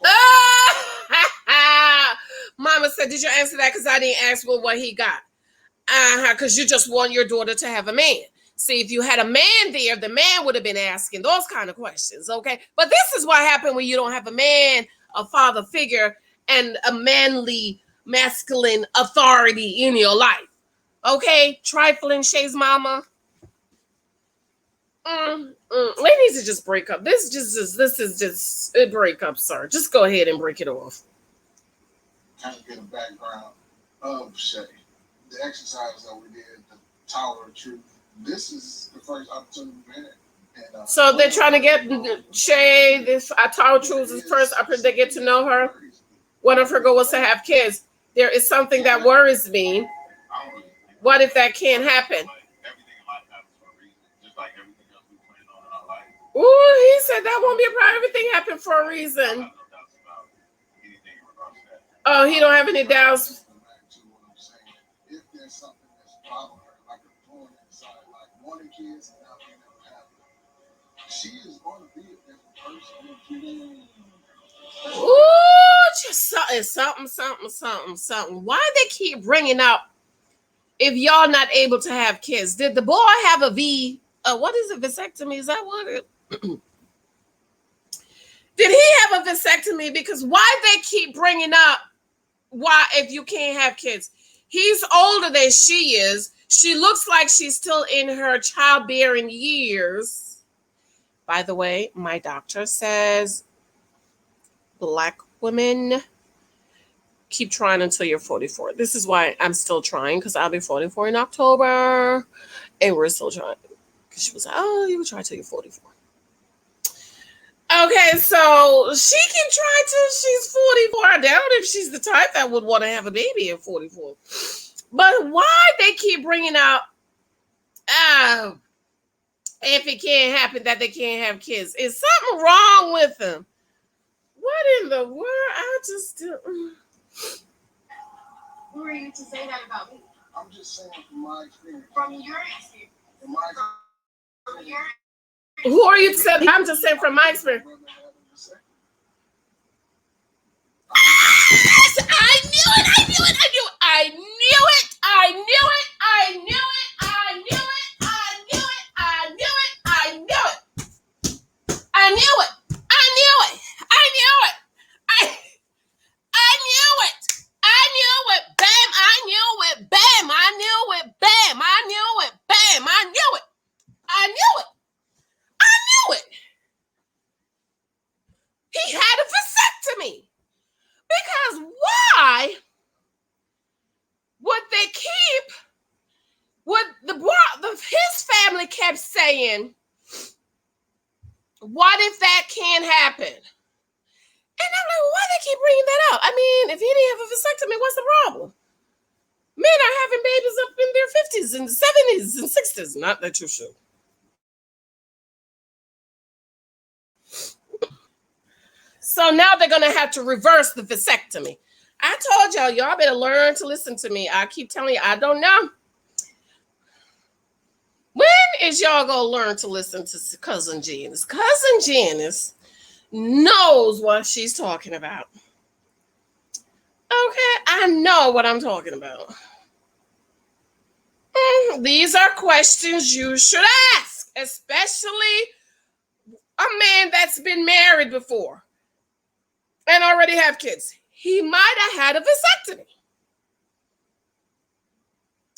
that. Mama said, did you answer that? Because I didn't ask Will what he got. Because you just want your daughter to have a man. See, if you had a man there, the man would have been asking those kind of questions, okay? But this is what happened when you don't have a man, a father figure, and a manly, masculine authority in your life. Okay? Trifling Shay's mama. They need to just break up. This is just a breakup, sir. Just go ahead and break it off. Kind of get a background of Shay. The exercise that we did, the Tower of Truth. This is the first opportunity we had. And, So they're trying to get Shay, this Tower Truth is first opportunity they get to know her. One of her goals was to have kids. There is something that worries me. What if that can't happen? Everything in life happens for a reason, just like everything else we plan on in our life. Ooh, he said that won't be a problem. Everything happened for a I reason. have no doubts about anything in regards to that. Oh, he don't have any doubts. If there's something that's bothering her, like a thorn inside, like wanting kids and not being able to have them, she is going to be a different person. Ooh, just something. Why they keep bringing up if y'all not able to have kids? Did the boy have a what is it, vasectomy? Is that what it? Did he have a vasectomy? Because why they keep bringing up why if you can't have kids? He's older than she is. She looks like she's still in her childbearing years. By the way, my doctor says Black women keep trying until you're 44. This is why I'm still trying, because I'll be 44 in October, and we're still trying. Because she was like, oh, you will try till you're 44. Okay, so she can try till she's 44. I doubt if she's the type that would want to have a baby at 44. But why they keep bringing up if it can't happen that they can't have kids. Is something wrong with them? What in the world? I just do. Who are you to say that about me? I'm just saying from my experience. From your experience. From my From your Who are you to say? I'm just saying from my experience. I knew it. I knew it. I knew it. I knew it. I knew it. I knew it. I knew it. I knew it. I knew it. I knew it. I knew it. I knew it. I knew it. I knew it. I knew it. Bam. I knew it. Bam. I knew it. Bam. I knew it. Bam. I knew it. I knew it. I knew it. He had a vasectomy. Because why would they keep what his family kept saying, what if that can't happen? And I'm like, why they keep bringing that up? I mean, if he didn't have a vasectomy, what's the problem? Men are having babies up in their 50s and 70s and 60s. Not that you should. So now they're going to have to reverse the vasectomy. I told y'all better learn to listen to me. I keep telling you, I don't know. When is y'all going to learn to listen to Cousin Janice? Cousin Janice knows what she's talking about. Okay, I know what I'm talking about. These are questions you should ask, especially a man that's been married before and already have kids. He might have had a vasectomy.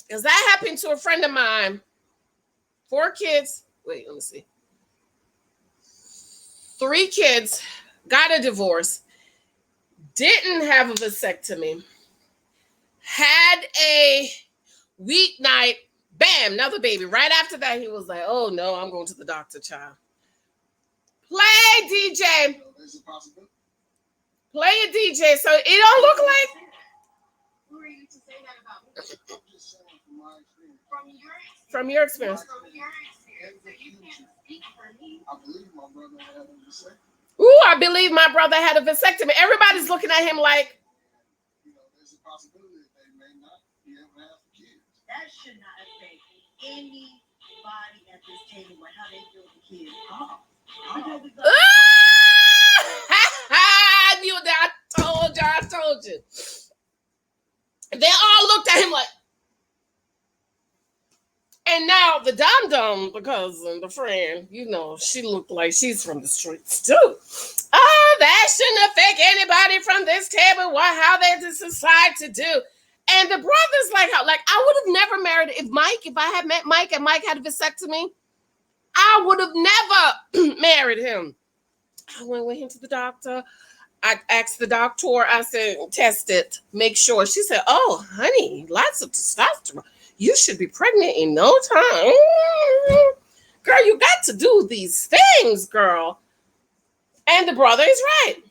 Because that happened to a friend of mine. 4 kids. Wait, let me see. 3 kids, got a divorce, didn't have a vasectomy, had a weeknight, bam, another baby. Right after that, he was like, oh no, I'm going to the doctor, child. Play, DJ. Play a DJ. So it don't look like. Who are you to say that about me? I'm just saying from my experience. From your experience. From your experience. From your experience. So you can't speak for me. I believe my brother had a vasectomy. Ooh, I believe my brother had a vasectomy. Everybody's looking at him like. You know, there's a possibility that they may not be able to have kids. That should not affect anybody at this table with how they feel the kids. I knew that. I told you. They all looked at him like. And now the dum-dum, the cousin, the friend, you know, she looked like she's from the streets too. Oh, that shouldn't affect anybody from this table, how they decide to do. And the brother's like, I would have never married if I had met Mike and Mike had a vasectomy, I would have never married him. I went with him to the doctor. I asked the doctor, I said, test it, make sure. She said, oh, honey, lots of testosterone. You should be pregnant in no time. Girl, you got to do these things, girl. And the brother is right.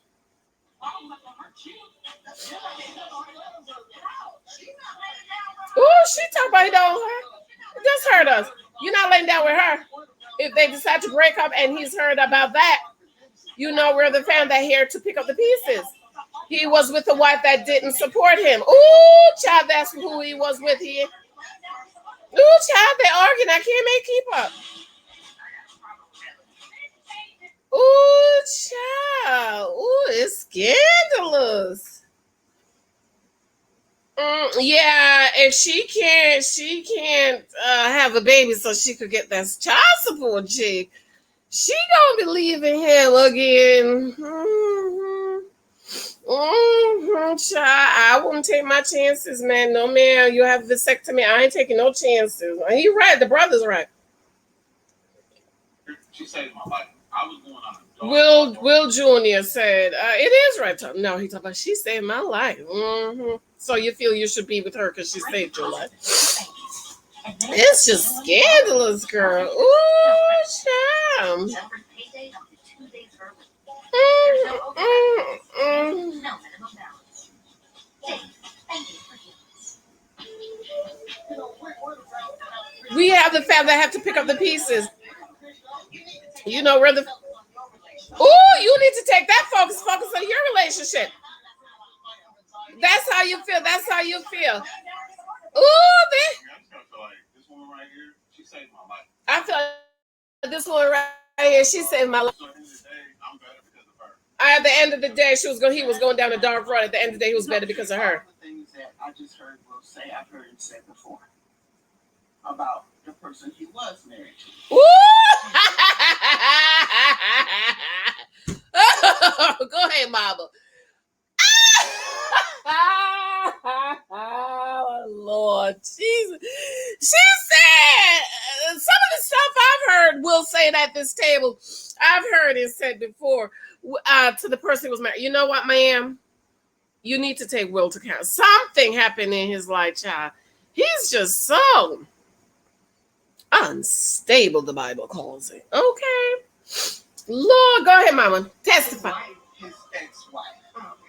Oh, she talking about it don't hurt. It just hurt us. You're not laying down with her. If they decide to break up and he's heard about that, you know where they found that hair to pick up the pieces. He was with a wife that didn't support him. Ooh, child, that's who he was with here. Ooh, child, they arguing. I can't make keep up. Ooh, child. Ooh, it's scandalous. Yeah, and she can't have a baby so she could get that child support chick. She gonna be leaving him again. Child, I wouldn't take my chances, man. No, man, you have a vasectomy. I ain't taking no chances. He right. The brother's right. She saved my life. I was going on a Will Jr. said, it is right. No, he talked about she saved my life. So you feel you should be with her because she saved your life. It's just scandalous, girl. Ooh, child. We have the family that have to pick up the pieces. You know where the. Ooh, you need to take that focus on your relationship. That's how you feel. That's how you feel. Ooh, I feel like this one right here. She saved my life. At the end of the day, he was going down a dark road. At the end of the day, he was better because of her. The things that I just heard Will say, I've heard him say before about the person he was married to. Go ahead, Mama. Oh, Lord Jesus. She said some of the stuff I've heard Will say at this table, I've heard it said before to the person who was married. You know what, ma'am? You need to take Will to account. Something happened in his life, child. He's just so unstable, the Bible calls it. Okay. Lord, go ahead, Mama. Testify. His ex-wife.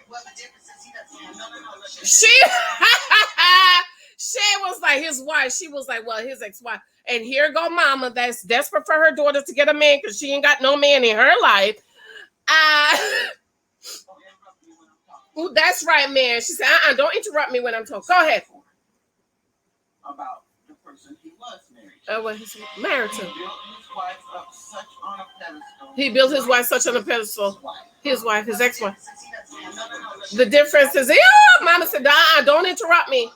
Well, the difference is he doesn't have no. She was like his wife. She was like, well, his ex-wife. And here go Mama that's desperate for her daughter to get a man because she ain't got no man in her life. Ooh, that's right, man. She said, don't interrupt me when I'm talking. Go ahead. About the person he was married to. Oh, well, he's married to. He built his wife up such on a pedestal. He built his wife such on a pedestal. His wife, his ex-wife. The difference is, Mama said, don't interrupt me.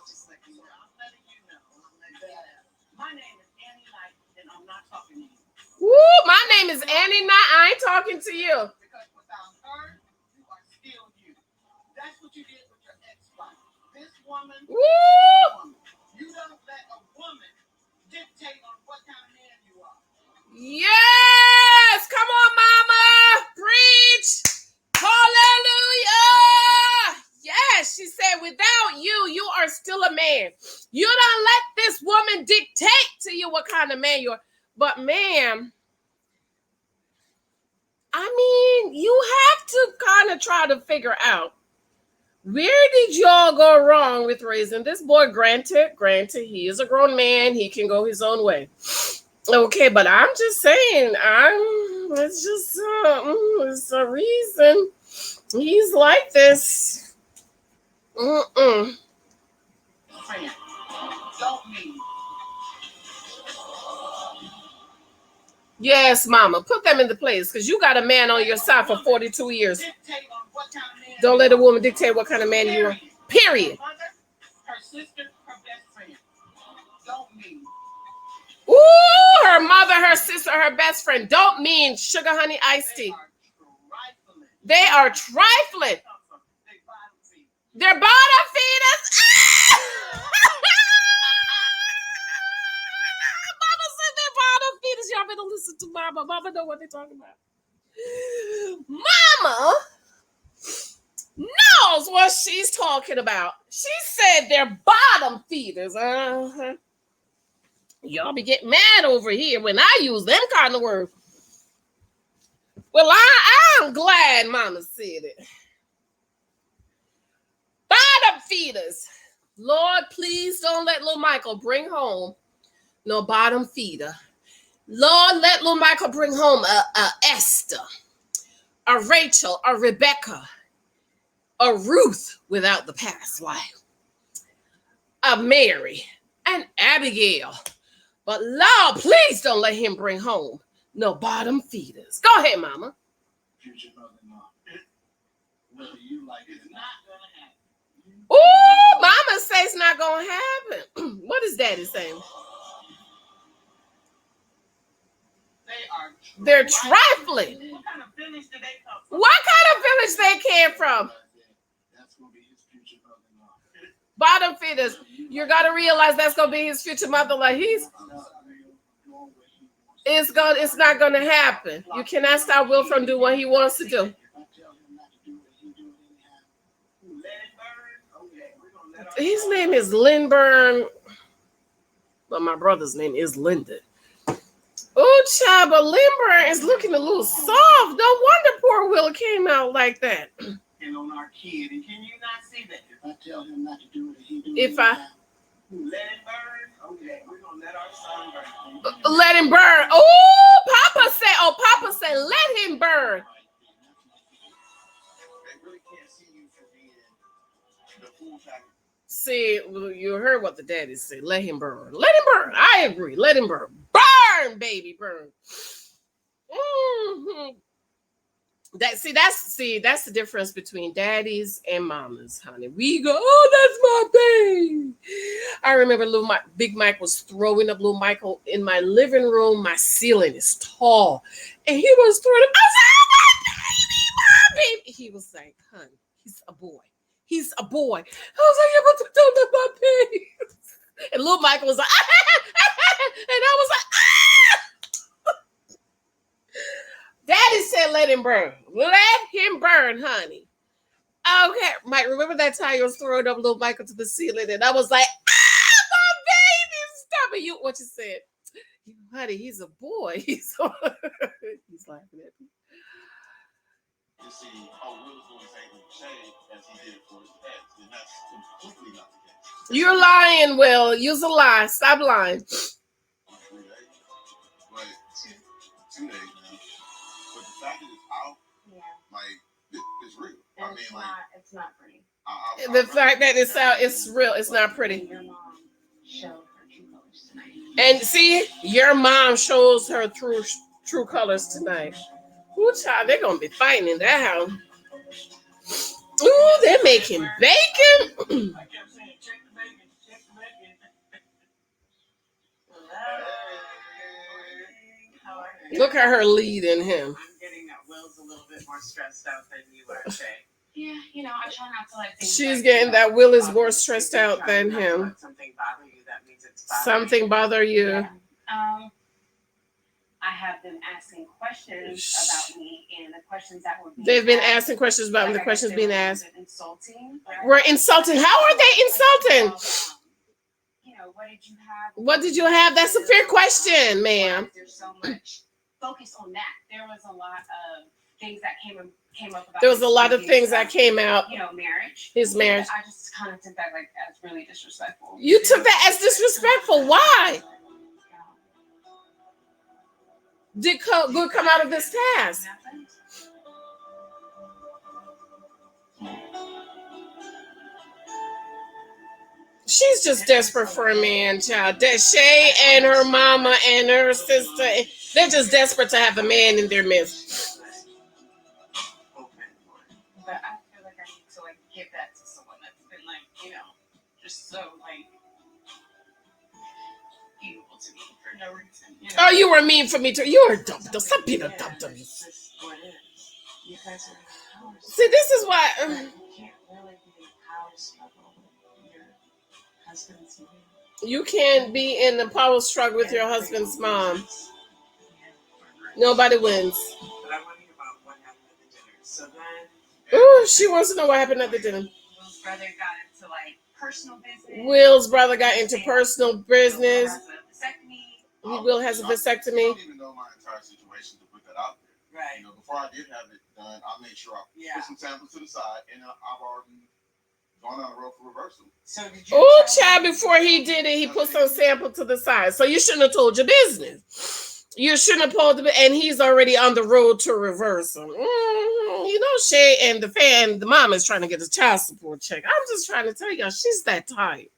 My name is Annie Knight, and I'm not talking to you. Woo, my name is Annie Knight. I ain't talking to you. Because without her, you are still you. That's what you did with your ex-wife. This woman, Woo! You don't let a woman dictate on what kind of man you are. Yes! Come on, Mama! Preach! Hallelujah! Yes, she said, without you, you are still a man. You don't let this woman dictate to you what kind of man you are. But, ma'am, I mean, you have to kind of try to figure out, where did y'all go wrong with raising this boy? Granted, he is a grown man. He can go his own way. Okay, but I'm just saying, it's a reason he's like this. Friend, don't mean. Yes, Mama, put them into place because you got a man on your side for 42 years. Don't let a woman dictate what kind of man you are. Period. Her sister, her best friend. Don't mean. Ooh, her mother, her sister, her best friend. Don't mean sugar, honey, iced tea. They are trifling. They're bottom feeders. Mama said they're bottom feeders. Y'all better listen to Mama. Mama know what they're talking about. Mama knows what she's talking about. She said they're bottom feeders. Y'all be getting mad over here when I use them kind of words. Well, I'm glad Mama said it. Bottom feeders. Lord, please don't let little Michael bring home no bottom feeder. Lord, let little Michael bring home a Esther, a Rachel, a Rebecca, a Ruth without the past life, a Mary, an Abigail. But Lord, please don't let him bring home no bottom feeders. Go ahead, Mama. Future mother-in-law. Whether you like it or not. Ooh, Mama says it's not gonna happen. What is Daddy saying? They're trifling. What kind of village do they come from? What kind of village they came from? That's gonna be his future mother-in-law. Bottom feeders. You gotta realize that's gonna be his future mother-in-law. It's not gonna happen. You cannot stop Will from doing what he wants to do. His name is Lindburn, but my brother's name is Lyndon. Oh, child, but Lindburn is looking a little soft. No wonder poor Will came out like that. And on our kid, and can you not see that? If I tell him not to do it, he do it. If I Let it burn. Okay, we're gonna let our son burn. let him burn. Oh, Papa full package. See, you heard what the daddy said. Let him burn. Let him burn. I agree. Let him burn. Burn, baby, burn. Mhm. That's the difference between daddies and mamas, honey. We go, oh, that's my baby. I remember Big Mike was throwing up little Michael in my living room. My ceiling is tall, and he was throwing up. I said, oh, my baby. He was like, honey, he's a boy. He's a boy. I was like, you're about to throw up my baby. And little Michael was like, and I was like, Daddy said, let him burn. Let him burn, honey. Okay, Mike, remember that time you was throwing up little Michael to the ceiling, and I was like, my baby, stop it. What you said? Honey, he's a boy. He's laughing at me. You see, Will's doing the same thing with Shay as he did for his ex, and that's completely not the case. You're lying, Will. Use a lie. Stop lying. 3 days. But 2 days now. But the fact that it's out, like, it's real. And it's not pretty. The fact that it's out, it's real. It's not pretty. Your mom showed her true colors tonight. And see, your mom shows her true colors tonight. Ooh, child, they're gonna be fighting in that house. Ooh, they're making bacon. I kept saying, check the bacon, check the bacon. How are you? Look at her leading him. I'm getting that Will's a little bit more stressed out than you are, Shay. Yeah, I try not to let things. She's getting that Will is more stressed out than him. Let something bother you, that means it's bothering Something bother you. Yeah. I have been asking questions about me, and the questions that were being They've been asked, asking questions about me. The questions being asked. Insulting. We're insulting. How are they insulting? What did you have? What did you have? That's a fair question, ma'am. There's so much focus on that. There was a lot of things that came up about. There was a lot of things that came out. Marriage. His marriage. I just kind of took that as really disrespectful. You took that as disrespectful. Why? Did good come out of this task? She's just desperate for a man, child. That Shay and her mama and her sister, they're just desperate to have a man in their midst. But I feel like I need to give that to someone that's been just so beautiful to me for no reason. Oh, you were mean for me too. You were dumb. Stop being a dumb dummy. This is what it is. You guys are in a power struggle. See, this is why. You can't really be in a power struggle with your husband's mom. You can't be in the power struggle with your husband's mom. Nobody wins. But I want to hear about what happened at the dinner. So then. Ooh, she wants to know what happened at the dinner. Will's brother got into personal business. Will's brother got into personal business. Will has a I vasectomy. don't even know my entire situation to put that out there. Right. Before I did have it done, I made sure I put some samples to the side, and I've already gone down the road for reversal. So did you? Oh, child, before he did it, he put some sample to the side. So you shouldn't have told your business. You shouldn't have told him, and he's already on the road to reversal. Shay and the mom is trying to get a child support check. I'm just trying to tell y'all, she's that type.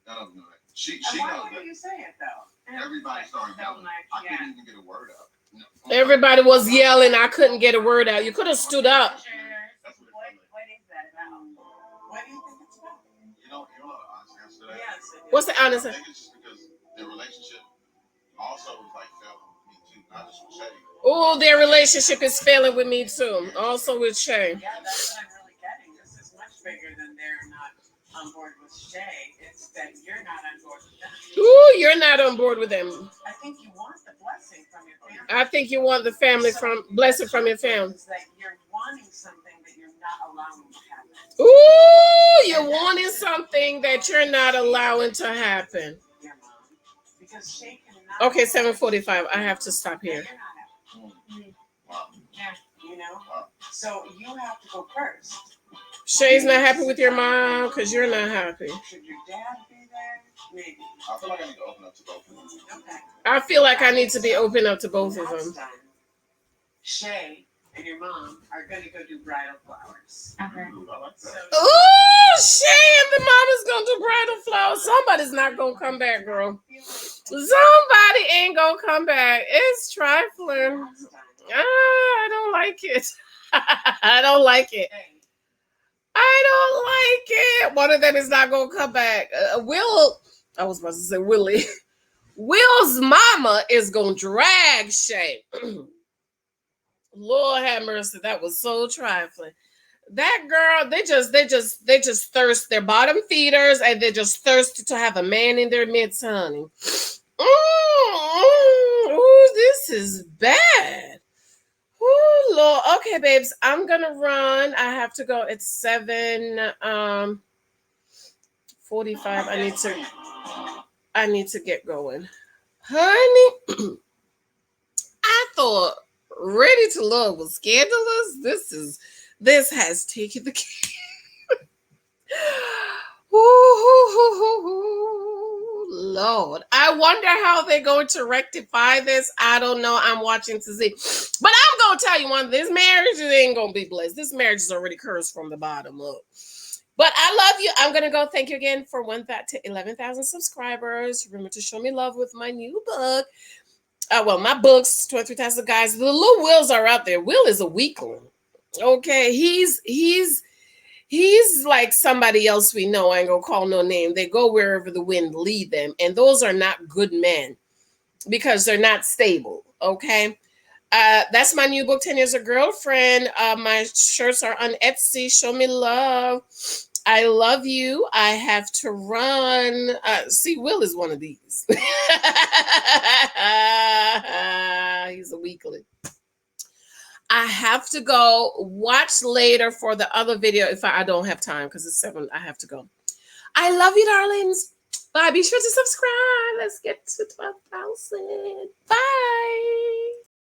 I don't know that. She Why knows would that. you say it though? Everybody started yelling. I couldn't even get a word out. Everybody was yelling. I couldn't get a word out. You could have stood up. That's what it felt like. What is that about? What do you think it's about? You know the honest answer to that? Yes. What's the honest I answer? think it's just because their relationship also was failing with me too, not just with Shay. Oh, their relationship is failing with me too. Also with Shay. Yeah, that's what I'm really getting. This is much bigger than they're not on board with Shay. It's that you're not on board with them. Ooh, you're not on board with them. I think you want the blessing from your family. I think you want the family blessing from your family. It's that you're wanting something that you're not allowing to happen. Ooh, you're wanting something that you're not allowing to happen. Your mom. Because Shay cannot. Okay, 7:45. I have to stop here. Wow. Yeah, So you have to go first. Shay's not happy with your mom because you're not happy. Should your dad be there? Maybe. I feel like I need to open up to both of them. Okay. I feel like I need to be open up to both of That's them. done. Shay and your mom are going to go do bridal flowers. Okay. Ooh, I like that. So Ooh, Shay and the mama's gonna do bridal flowers. Somebody's not gonna come back, girl. Somebody ain't gonna come back. It's trifling. I don't like it. I don't like it. I don't like it. One of them is not gonna come back. I was about to say Willie. Will's mama is gonna drag Shay. Lord have mercy. That was so trifling. That girl, they just thirst. They're bottom feeders, and they just thirsty to have a man in their midst, honey. Ooh, this is bad. Ooh, Lord. Okay, babes, I'm gonna run. I have to go. It's 7:45. I need to get going, honey. I thought Ready to Love was scandalous. This has taken the Ooh, Lord. I wonder how they're going to rectify this. I don't know. I'm watching to see. But I'm going to tell you one, this marriage ain't going to be blessed. This marriage is already cursed from the bottom up. But I love you. I'm going to go. Thank you again for 11,000 subscribers. Remember to show me love with my new book. My books, 23,000 guys. The little Wills are out there. Will is a weakling. Okay, he's like somebody else we know. I ain't gonna call no name. They go wherever the wind lead them, and those are not good men because they're not stable. Okay, that's my new book, 10 Years a Girlfriend. My shirts are on Etsy. Show me love. I love you. I have to run. See, Will is one of these. He's a weakling. I have to go. Watch later for the other video if I don't have time because it's 7. I have to go. I love you, darlings. Bye. Be sure to subscribe. Let's get to 12,000. Bye.